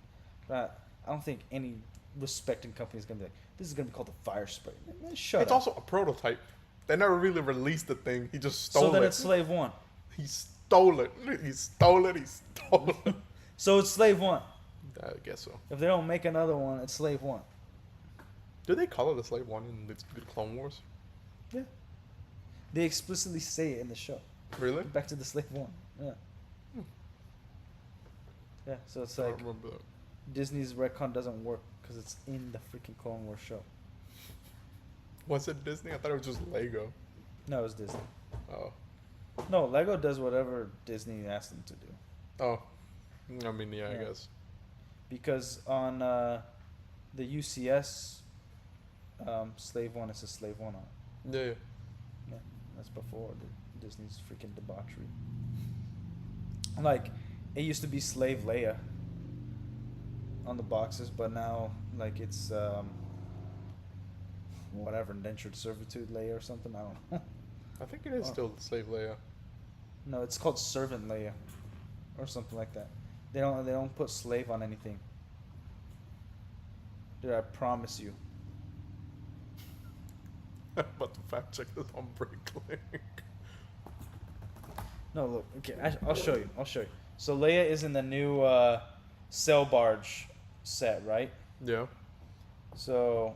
But I don't think any respecting company is gonna be like, this is gonna be called the Fire Spray. Man, shut It's up. also a prototype. They never really released the thing. He just stole So then it. it's Slave One. He stole it. He stole it. He stole it. So it's Slave One. I guess so. If they don't make another one, it's Slave One. Did they call it the Slave One in the Clone Wars? Yeah. They explicitly say it in the show. Really? Back to the Slave One. Yeah. Hmm. Yeah, so it's I like don't remember that. Disney's retcon doesn't work because it's in the freaking Clone Wars show. Was it Disney? I thought it was just Lego. No, it was Disney. Oh. No, Lego does whatever Disney asks them to do. Oh. I mean, yeah, I Yeah. guess. Because on the UCS Slave One, it says Slave One on it. Yeah, yeah. Yeah, that's before Disney's freaking debauchery. Like, it used to be Slave Leia on the boxes, but now, like, it's whatever, indentured servitude Leia or something. I don't know. I think it is Oh. still Slave Leia. No, it's called Servant Leia or something like that. They don't put slave on anything. Dude, I promise you. But the fact check this on Bricklink. No, look. Okay, I'll show you. I'll show you. So Leia is in the new Cell Barge set, right? Yeah. So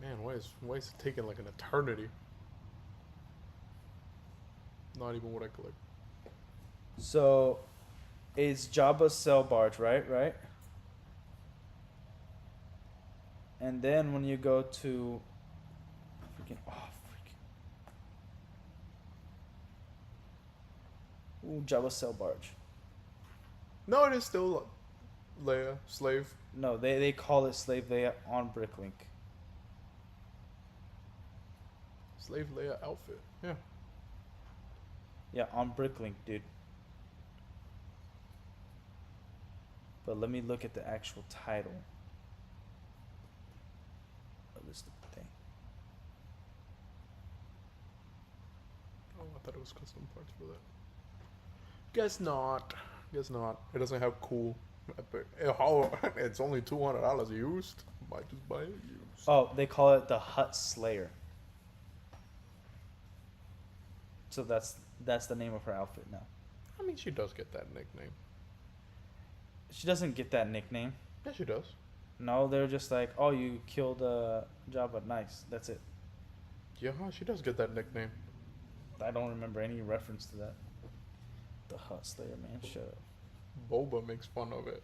Man, why is it taking like an eternity? Not even what I collect. So it's Jabba's Cell Barge, right? Right. And then when you go to Ooh, Jabba's Cell Barge. No, it is still Leia, slave. No, they call it Slave Leia on Bricklink. Slave Leia outfit. Yeah. Yeah, on Bricklink, dude. But let me look at the actual title of this thing. Oh, I thought it was custom parts for that. Guess not. Guess not. It doesn't have cool. It's only $200 used. Might just buy it used. Oh, they call it the Hut Slayer. So that's the name of her outfit now. I mean, she does get that nickname. She doesn't get that nickname. Yeah, she does. No, they're just like, oh, you killed Jabba. Nice. That's it. Yeah, she does get that nickname. I don't remember any reference to that. The Hut Slayer, man. Shut up. Boba makes fun of it.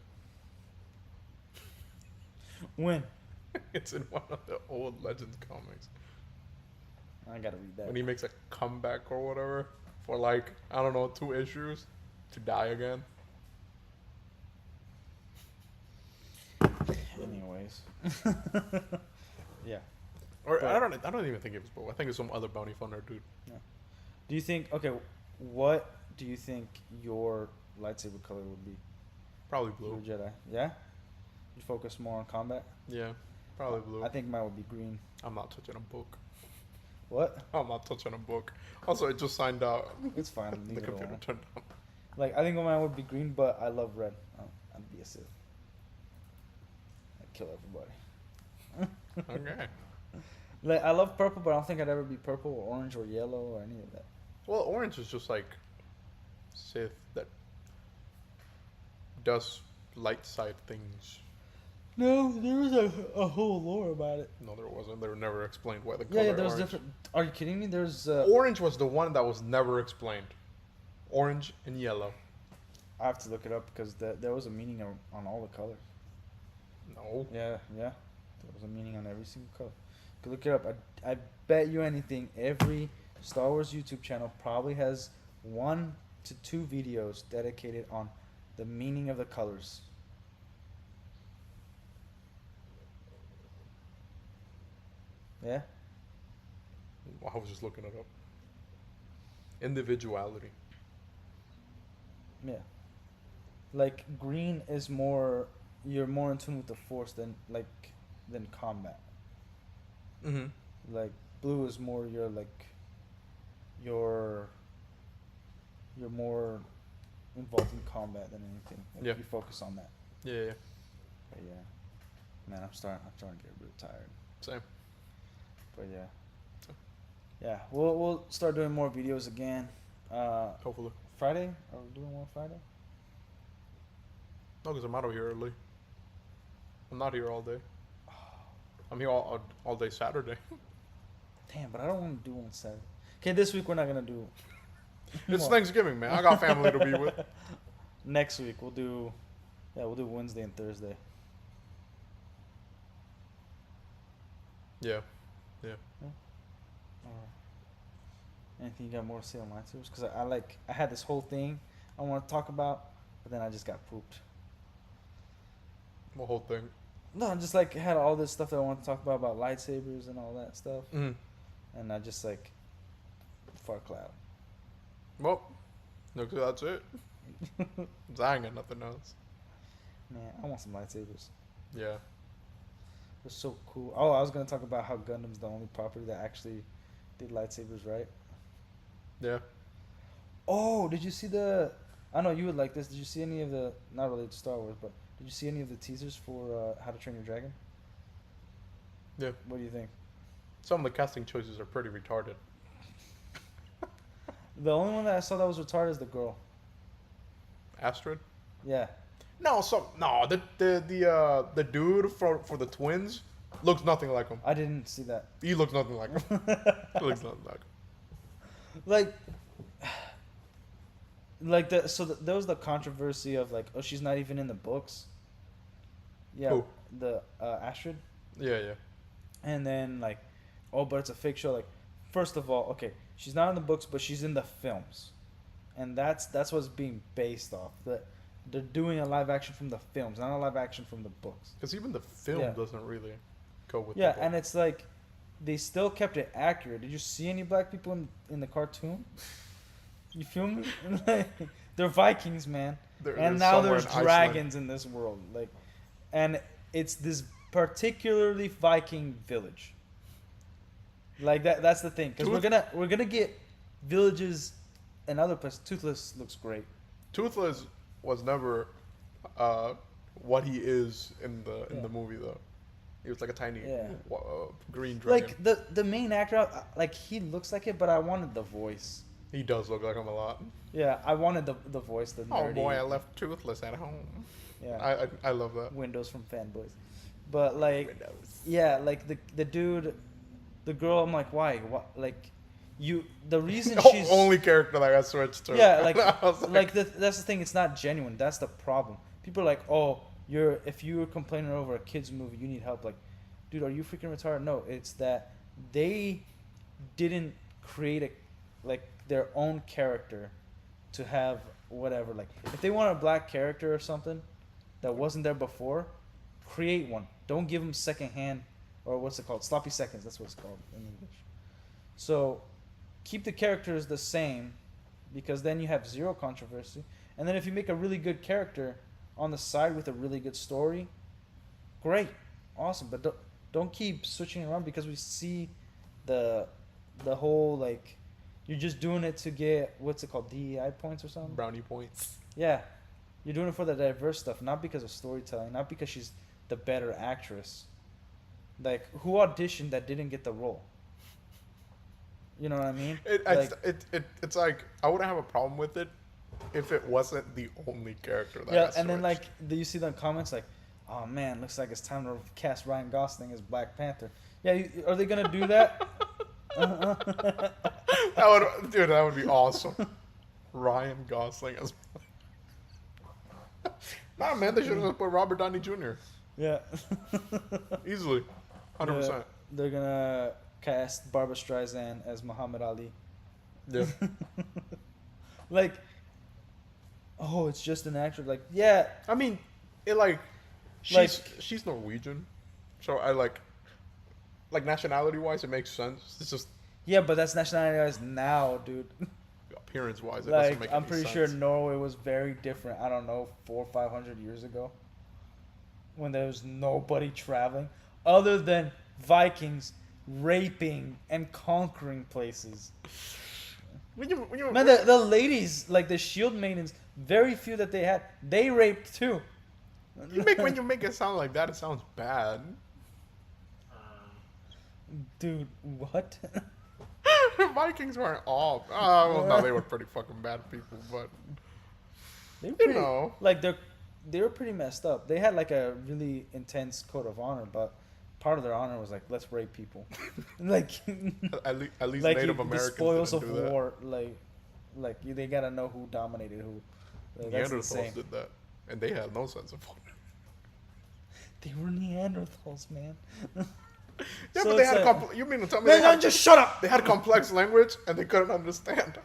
When? It's in one of the old Legends comics I gotta read that. when he makes a comeback or whatever for like I don't know 2 issues to die again. Anyways. Yeah. Or But- I don't even think it was Bo. I think it's some other bounty hunter dude. Do you think, okay, what do you think your lightsaber color would be? Probably Blue blue. Jedi. Yeah? You focus more on combat? Yeah, probably blue. I think mine would be green. I'm not touching a book. What? I'm not touching a book. Also, I just signed out. It's fine. The Leave it computer alone. turned on. Like, I think mine would be green, but I love red. I'd be a Sith. I'd kill everybody. Okay. Like, I love purple, but I don't think I'd ever be purple or orange or yellow or any of that. Well, orange is just like Sith that does light side things. No, there was a whole lore about it. No, there wasn't. They were never explained why the color Yeah, there was orange. different. Are you kidding me? There's. Orange was the one that was never explained. Orange and yellow. I have to look it up because there was a meaning on all the colors. No. Yeah. There was a meaning on every single color. You can look it up. I bet you anything, every Star Wars YouTube channel probably has 1 to 2 videos dedicated on the meaning of the colors. Yeah? I was just looking it up. Individuality. Yeah. Like, green is more, you're more in tune with the Force than combat. Mm-hmm. Like, blue is more you're more involved in combat than anything. Like, Yeah. you focus on that. Yeah. But yeah. Man, I'm starting to get a bit tired. Same. But yeah. Yeah. We'll start doing more videos again. Hopefully. Friday? Are we doing one Friday? No, because I'm out of here early. I'm not here all day. I'm here all day Saturday. Damn, but I don't want to do one Saturday. Okay, this week we're not gonna do. It's Well, Thanksgiving, man. I got family to be with. next week we'll do Wednesday and Thursday. Yeah. Anything you got more to say on lightsabers? Because I had this whole thing I want to talk about, but then I just got pooped. The whole thing. No, I just like had all this stuff that I want to talk about lightsabers and all that stuff, Mm. and I just like fart cloud. Well, looks like that's it. 'Cause I ain't got nothing else. Man, I want some lightsabers. Yeah. They're so cool. Oh, I was gonna talk about how Gundam's the only property that actually did lightsabers right. Yeah. Oh, did you see the? I know you would like this. Did you see any of the? Not related to Star Wars, but did you see any of the teasers for How to Train Your Dragon? Yeah. What do you think? Some of the casting choices are pretty retarded. The only one that I saw that was retarded is the girl. Astrid? Yeah. No, the dude for the twins looks nothing like him. I didn't see that. He looks nothing like him. He looks nothing like him. There was the controversy of like, oh, she's not even in the books. Yeah. Who? The Astrid. Yeah. And then like, oh, but it's a fake show. Like, first of all, okay, she's not in the books, but she's in the films, and that's what's being based off. That they're doing a live action from the films, not a live action from the books. Because even the film Yeah. doesn't really go with Yeah, the book. and it's like they still kept it accurate. Did you see any black people in the cartoon? You feel me? Like, they're Vikings, man. And now somewhere there's in Iceland. dragons in this world. Like, and it's this particularly Viking village. Like that's the thing, because we're gonna get villages and other places. Toothless looks great. Toothless was never what he is in the movie though. He was like a tiny green dragon. Like the main actor, like he looks like it, but I wanted the voice. He does look like him a lot. Yeah, I wanted the voice. The nerdy, Oh boy, I left Toothless at home. Yeah, I love that. Windows from fanboys, but like Windows. yeah, like the dude, the girl. I'm like, why? What? Like, the reason she's only character that got switched to. yeah, like I was that's the thing. It's not genuine. That's the problem. People are like, oh, if you're complaining over a kids movie, you need help. Like, dude, are you freaking retarded? No, it's that they didn't create a like their own character to have whatever. Like if they want a black character or something that wasn't there before, create one. Don't give them secondhand or what's it called? Sloppy seconds. That's what it's called in English. So keep the characters the same because then you have zero controversy. And then if you make a really good character on the side with a really good story, great, awesome. But don't keep switching around because we see the whole like you're just doing it to get what's it called, DEI points or something. Brownie points. Yeah, you're doing it for the diverse stuff, not because of storytelling, not because she's the better actress. Like who auditioned that didn't get the role? You know what I mean? It's like I wouldn't have a problem with it if it wasn't the only character that. Yeah, and then like you see the comments like, "Oh man, looks like it's time to cast Ryan Gosling as Black Panther." Yeah, are they gonna do that? That would be awesome. Ryan Gosling as. Nah, man, they should have put Robert Downey Jr. Yeah. Easily, 100%. They're gonna cast Barbara Streisand as Muhammad Ali. Yeah. Like, oh, it's just an actor. Like, yeah. I mean, she's Norwegian, so I like nationality wise, it makes sense. It's just yeah, but that's nationality wise now, dude. appearance wise, it doesn't make any I'm pretty sense. sure Norway was very different. I don't know, 400 or 500 years ago, when there was nobody traveling other than Vikings raping and conquering places. Man, the ladies, like the shield maidens, very few that they had, they raped too. When you make it sound like that, it sounds bad. Dude, what? Vikings weren't all. Oh, well, no, they were pretty fucking bad people, but They were pretty, know, like they were pretty messed up. They had like a really intense code of honor, but part of their honor was like, let's rape people. Like at least like Native the Americans spoils didn't of do that. war. Like they gotta know who dominated who. Like, that's insane. Neanderthals did that, and they had no sense of honor. They were Neanderthals, man. Yeah, So but they it's had like, you mean to tell me man, just shut up. they had complex language and they couldn't understand?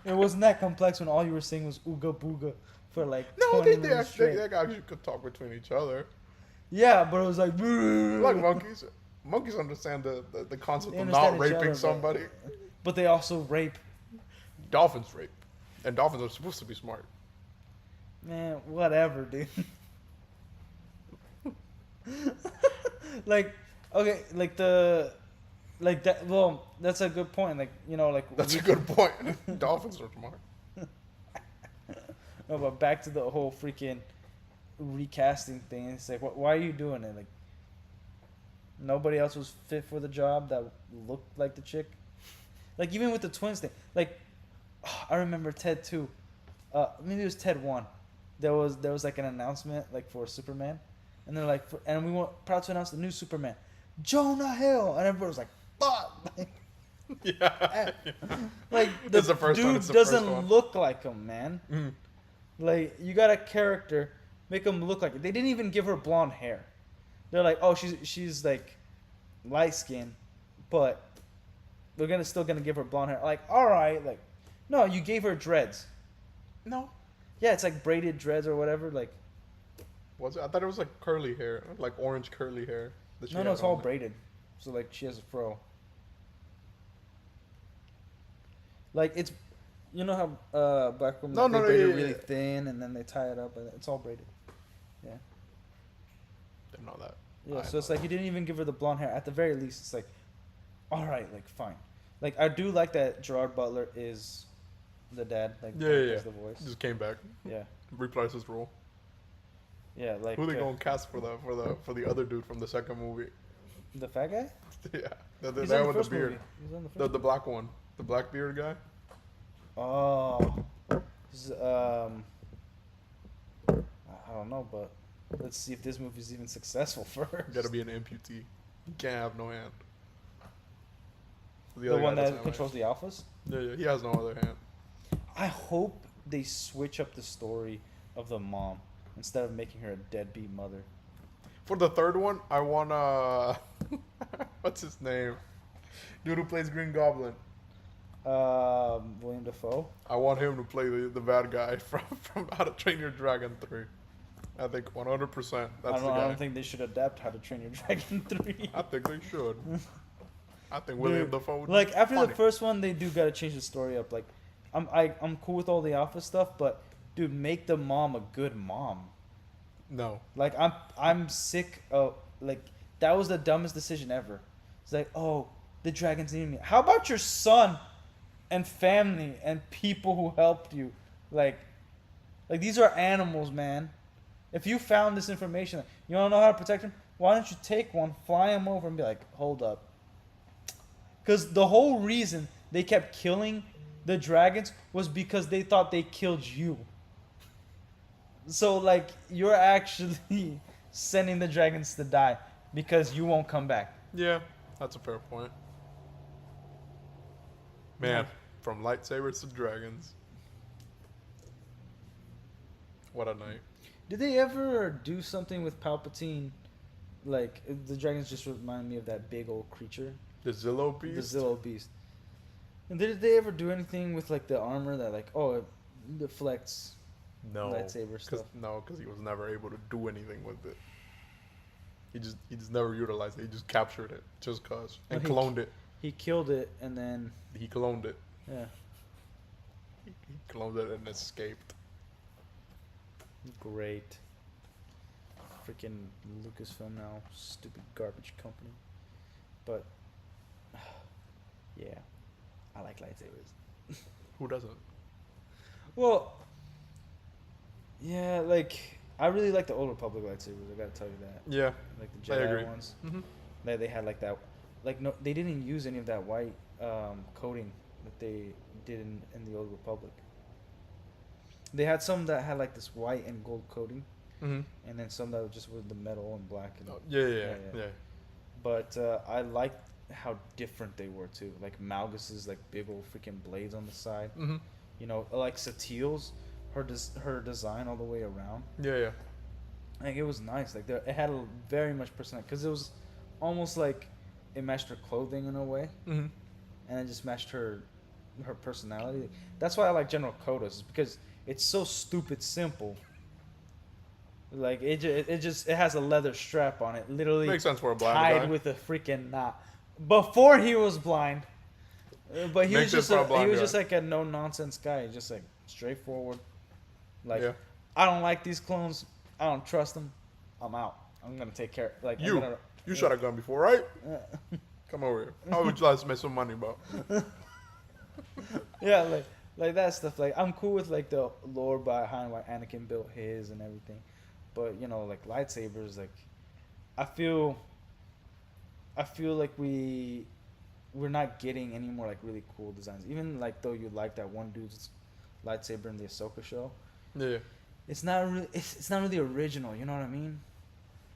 It wasn't that complex when all you were saying was ooga booga for like No, 20 they minutes straight. actually could talk between each other. Yeah, but it was like Like monkeys. Monkeys understand the concept They of understand not each raping other, somebody. but they also rape. Dolphins rape. And dolphins are supposed to be smart. Man, whatever, dude. Like, okay, like that. Well, that's a good point. Like, you know, like That's a good point. Dolphins are smart. No, but back to the whole freaking recasting thing. It's like, why are you doing it? Like, nobody else was fit for the job that looked like the chick. Like, even with the twins thing. Like, I remember Ted 2. Maybe it was Ted 1. There was like an announcement like for Superman. And they're like, and we were proud to announce the new Superman, Jonah Hill. And everybody was like, fuck. Yeah. Like, the It's the first one, dude it's the first doesn't one. look like him, man. Mm. Like, you got a character, make him look like it. They didn't even give her blonde hair. They're like, oh, she's like light skinned, but we're still gonna give her blonde hair. Like, all right, like, no, you gave her dreads. No. Yeah, it's like braided dreads or whatever. Like, Was it? I thought it was like curly hair, like orange curly hair. that she no, had it's all on. braided. So like, she has a fro. Like, it's, you know how black women No, they no, braid yeah, it yeah, really yeah. thin and then they tie it up and it's all braided. Yeah. Didn't know that. Yeah, I so it's know like you didn't even give her the blonde hair. At the very least, it's like, all right, like fine. Like, I do like that Gerard Butler is the dad. Like, Yeah, yeah, yeah. does the voice. Just came back, Yeah, reprised his role. yeah. Like, Who they gonna cast for the other dude from the second movie? the fat guy? Yeah, the He's guy in the with first the beard, movie. He's in the first. the black one, the black beard guy. Oh, I don't know, but let's see if this movie's even successful first. Got to be an amputee. He can't have no hand. The other one guy doesn't that have controls the alphas. hand. Yeah, he has no other hand. I hope they switch up the story of the mom instead of making her a deadbeat mother. For the third one, I want what's his name? Dude who plays Green Goblin. William Dafoe. I want him to play the bad guy from How to Train Your Dragon 3. I think 100% that's the guy. I don't think they should adapt How to Train Your Dragon 3. I think they should. I think William Dafoe would like be after funny. the first one, they do gotta change the story up. Like, I'm cool with all the alpha stuff, but dude, make the mom a good mom. No. Like I'm sick of like that was the dumbest decision ever. It's like, oh, the dragons need me. How about your son and family and people who helped you? Like these are animals, man. If you found this information, you don't know how to protect them. Why don't you take one, fly him over, and be like, hold up. Because the whole reason they kept killing the dragons was because they thought they killed you. So, like, you're actually sending the dragons to die because you won't come back. Yeah, that's a fair point. Man, from lightsabers to dragons. What a night. Did they ever do something with Palpatine? Like, the dragons just remind me of that big old creature. The Zillo Beast? The Zillo Beast. And did they ever do anything with, like, the armor that, like, oh, it deflects lightsaber stuff? No, because he was never able to do anything with it. He just never utilized it. He just captured it just cause and cloned it. He killed it and then He cloned it. yeah. He cloned it and escaped. Great. Freaking Lucasfilm now, stupid garbage company. But yeah, I like lightsabers. Who doesn't? Well, yeah, like I really like the Old Republic lightsabers. I gotta tell you that. Yeah, Like the I agree. Jedi ones. Mm-hmm. They had like that. Like no, they didn't use any of that white coating that they did in the Old Republic. They had some that had like this white and gold coating, Mm-hmm. and then some that just was the metal and black. And, Oh, yeah. But I liked how different they were too. Like Malgus's like big old freaking blades on the side. Mm-hmm. You know, like Satiel's, her design all the way around. Yeah. Like it was nice. Like it had a very much personality because it was almost like it matched her clothing in a way, Mm-hmm. and it just matched her personality. That's why I like General Koda's is because it's so stupid simple. Like it has a leather strap on it, literally Makes sense for a blind tied guy. with a freaking knot. Before he was blind, but he Makes was sense just for a blind guy. just like a no nonsense guy, just like straightforward. Like Yeah. I don't like these clones. I don't trust them. I'm out. I'm gonna take care. Like You shot a gun before, right? Come over here. How would you like to make some money, bro? Yeah, like that stuff. Like I'm cool with like the lore behind why Anakin built his and everything, but you know, like lightsabers, like I feel like we're not getting any more like really cool designs. Even like though you like that one dude's lightsaber in the Ahsoka show, Yeah. it's not really not really original. You know what I mean?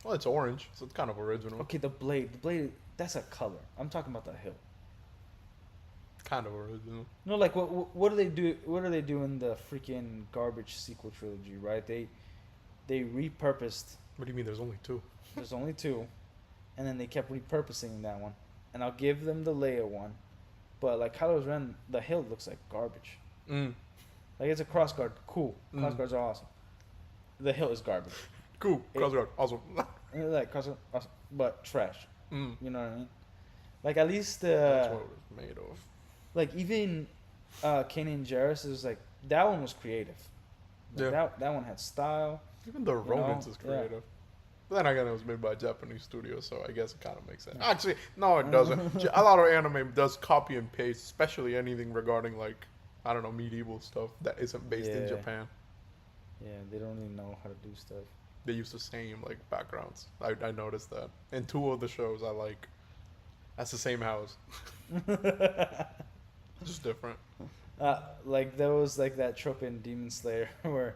Well, it's orange, so it's kind of original. Okay, the blade, that's a color. I'm talking about the hilt. Kind of original. No, like what do they do? What do they do in the freaking garbage sequel trilogy? Right? They repurposed. What do you mean? There's only two. There's only two, and then they kept repurposing that one. And I'll give them the Leia one, but like Kylo Ren, the hilt looks like garbage. Mm. Like it's a crossguard, cool. Crossguards are awesome. The hilt is garbage. Cool. Crossguard. Awesome. Like crossguard, awesome, but trash. Mm. You know what I mean? Like at least That's what it was made of. like even Kanan Jarrus is like that one was creative. Like, Yeah. that one had style. Even the romance is yeah. creative. But then again, it was made by a Japanese studio, so I guess it kind of makes sense. Actually, no, it doesn't. A lot of anime does copy and paste, especially anything regarding, like, I don't know, medieval stuff that isn't based in Yeah. Japan. Yeah, they don't really know how to do stuff. They use the same, like, backgrounds. I noticed that. In two of the shows I like, that's the same house. Just different. Like there was like that trope in Demon Slayer where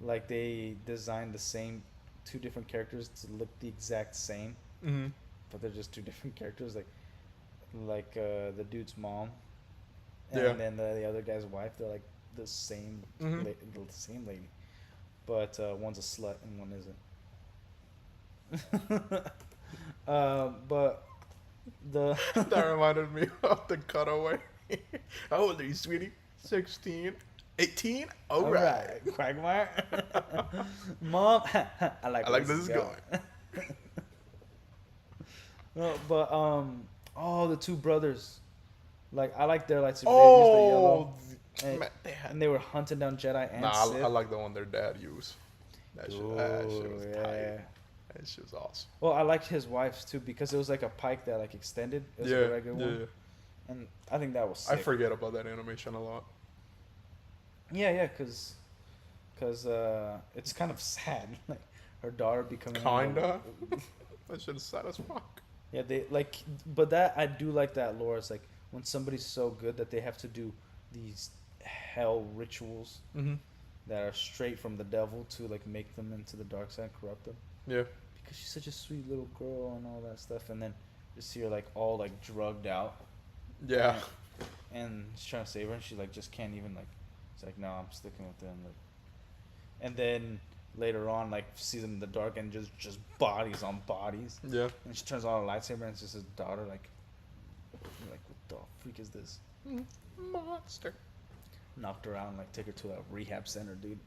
like they designed the same two different characters to look the exact same, Mm-hmm. but they're just two different characters. Like the dude's mom, and Yeah. then the other guy's wife. They're like the same, Mhm. the same lady, but one's a slut and one isn't. But the That reminded me of the cutaway. How old are you, sweetie? 16. 18? All all right. right, Quagmire. Mom, I like I where like this is going. No, but oh, the two brothers. Like I like their lightsaber. They use the yellow, Oh, and, man, they had. and they were hunting down Jedi and Nah, I Sith. like the one their dad used. That shit was Dude, tight. yeah. That shit was awesome. Well, I liked his wife's too because it was like a pike that like extended. It was like Yeah, a regular one, yeah. and I think that was I sick. forget about that animation a lot. Yeah, cause it's kind of sad. Like her daughter becoming Kinda. That shit is sad as fuck. Yeah, they like, but that I do like that lore. It's like when somebody's so good that they have to do these hell rituals Mm-hmm. that are straight from the devil to like make them into the dark side, corrupt them. Yeah. Because she's such a sweet little girl and all that stuff, and then just see her like all like drugged out, Yeah. and she's trying to save her, and she like just can't even like. It's like no, I'm sticking with them. Like, and then later on, like sees them in the dark and just bodies on bodies. Yeah. And she turns on a lightsaber and it's just his daughter, like, you're like, what the freak is this? Monster. Knocked her out and, like, take her to a rehab center, dude.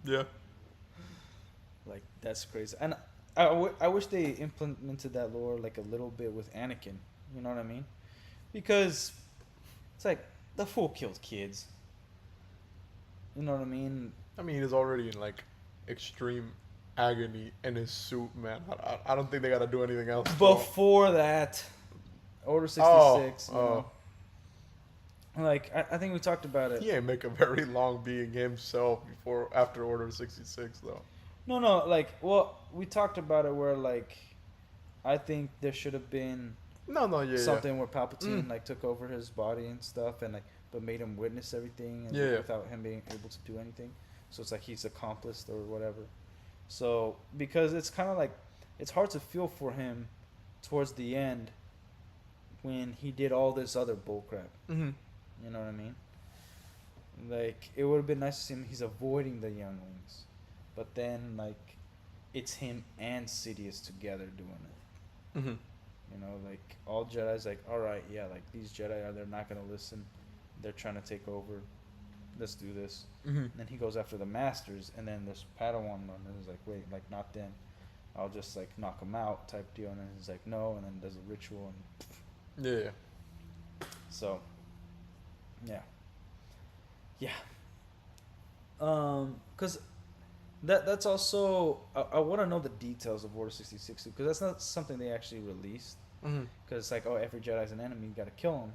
Yeah. Like, that's crazy. And I wish they implemented that lore, like, a little bit with Anakin. You know what I mean? Because it's like, the fool killed kids. You know what I mean? I mean, he's already in like extreme agony in his suit, man. I don't think they gotta do anything else. Before that, Order 66, you know? Like, I think we talked about it. He ain't make a very long being himself after Order 66 though. No, like, well, we talked about it where, like, I think there should have been Yeah. something where Palpatine, like, took over his body and stuff, and, like, but made him witness everything and without him being able to do anything. So it's like he's accomplished or whatever. So, because it's kind of like, it's hard to feel for him towards the end when he did all this other bullcrap. Mm-hmm. You know what I mean? Like, it would have been nice to see him, he's avoiding the younglings. But then, like, it's him and Sidious together doing it. Mm-hmm. You know, like, all Jedi's like, alright, yeah, like, these Jedi they're not going to listen. They're trying to take over. Let's do this. Mm-hmm. And then he goes after the Masters, and then this Padawan learner is like, wait, like, not them. I'll just, like, knock them out type deal. And then he's like, no, and then does a ritual. And Yeah. so, yeah. Yeah. Because that's also, I want to know the details of Order 66, because that's not something they actually released. Mm-hmm. Because it's like, oh, every Jedi's an enemy, you got to kill them.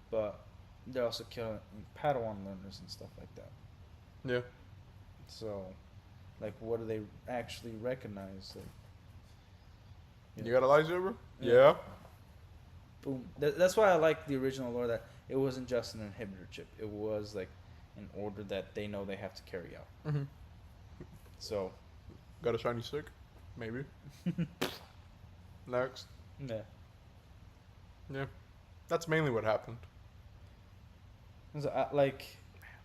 But they're also killing Padawan learners and stuff like that. Yeah. So, like, what do they actually recognize? Like, You got a lightsaber? Yeah. Yeah. Boom. That's why I like the original lore, that it wasn't just an inhibitor chip. It was like an order that they know they have to carry out. Mm-hmm. So, Got a shiny stick? Maybe. Next. yeah. Yeah. That's mainly what happened. So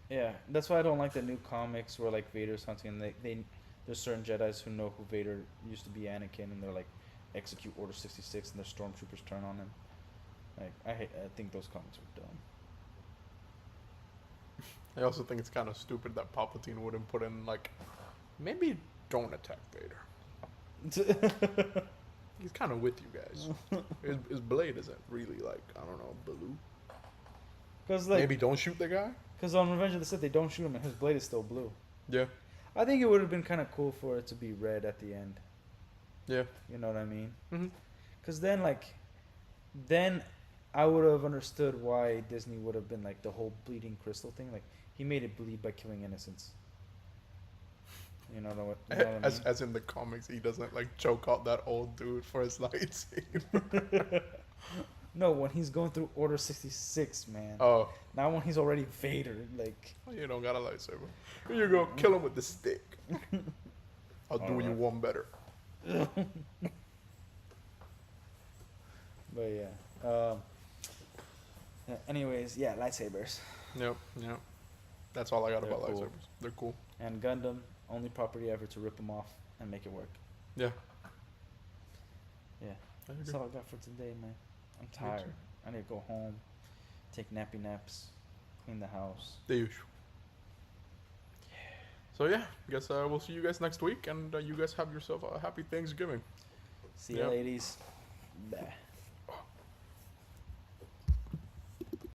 yeah, that's why I don't like the new comics where like Vader's hunting and there's certain Jedis who know who Vader used to be, Anakin, and they're like execute Order 66 and their stormtroopers turn on him. Like I think those comics were dumb. I also think it's kind of stupid that Palpatine wouldn't put in like, maybe don't attack Vader. He's kind of with you guys. His blade isn't really like, I don't know, blue. Cause like, Maybe don't shoot the guy. Because on Revenge of the Sith they don't shoot him and his blade is still blue. Yeah. I think it would have been kind of cool for it to be red at the end. Yeah. You know what I mean? Mm-hmm. Because then I would have understood why Disney would have been like the whole bleeding crystal thing. Like he made it bleed by killing innocents. You know what I mean? As in the comics, he doesn't like choke out that old dude for his lightsaber. No, when he's going through Order 66, man. Oh. Not when he's already Vader. Like. You don't got a lightsaber. Here you go. Kill him with the stick. I'll do you one better. But yeah. Anyways, yeah, lightsabers. Yep. That's all I got They're about cool. lightsabers. They're cool. And Gundam, only property ever to rip them off and make it work. Yeah. Yeah. I That's agree. all I got for today, man. I'm too. tired. I need to go home, take nappy naps, clean the house. The usual. So yeah, guess we'll see you guys next week, and you guys have yourself a happy Thanksgiving. See ya, Yep. ladies.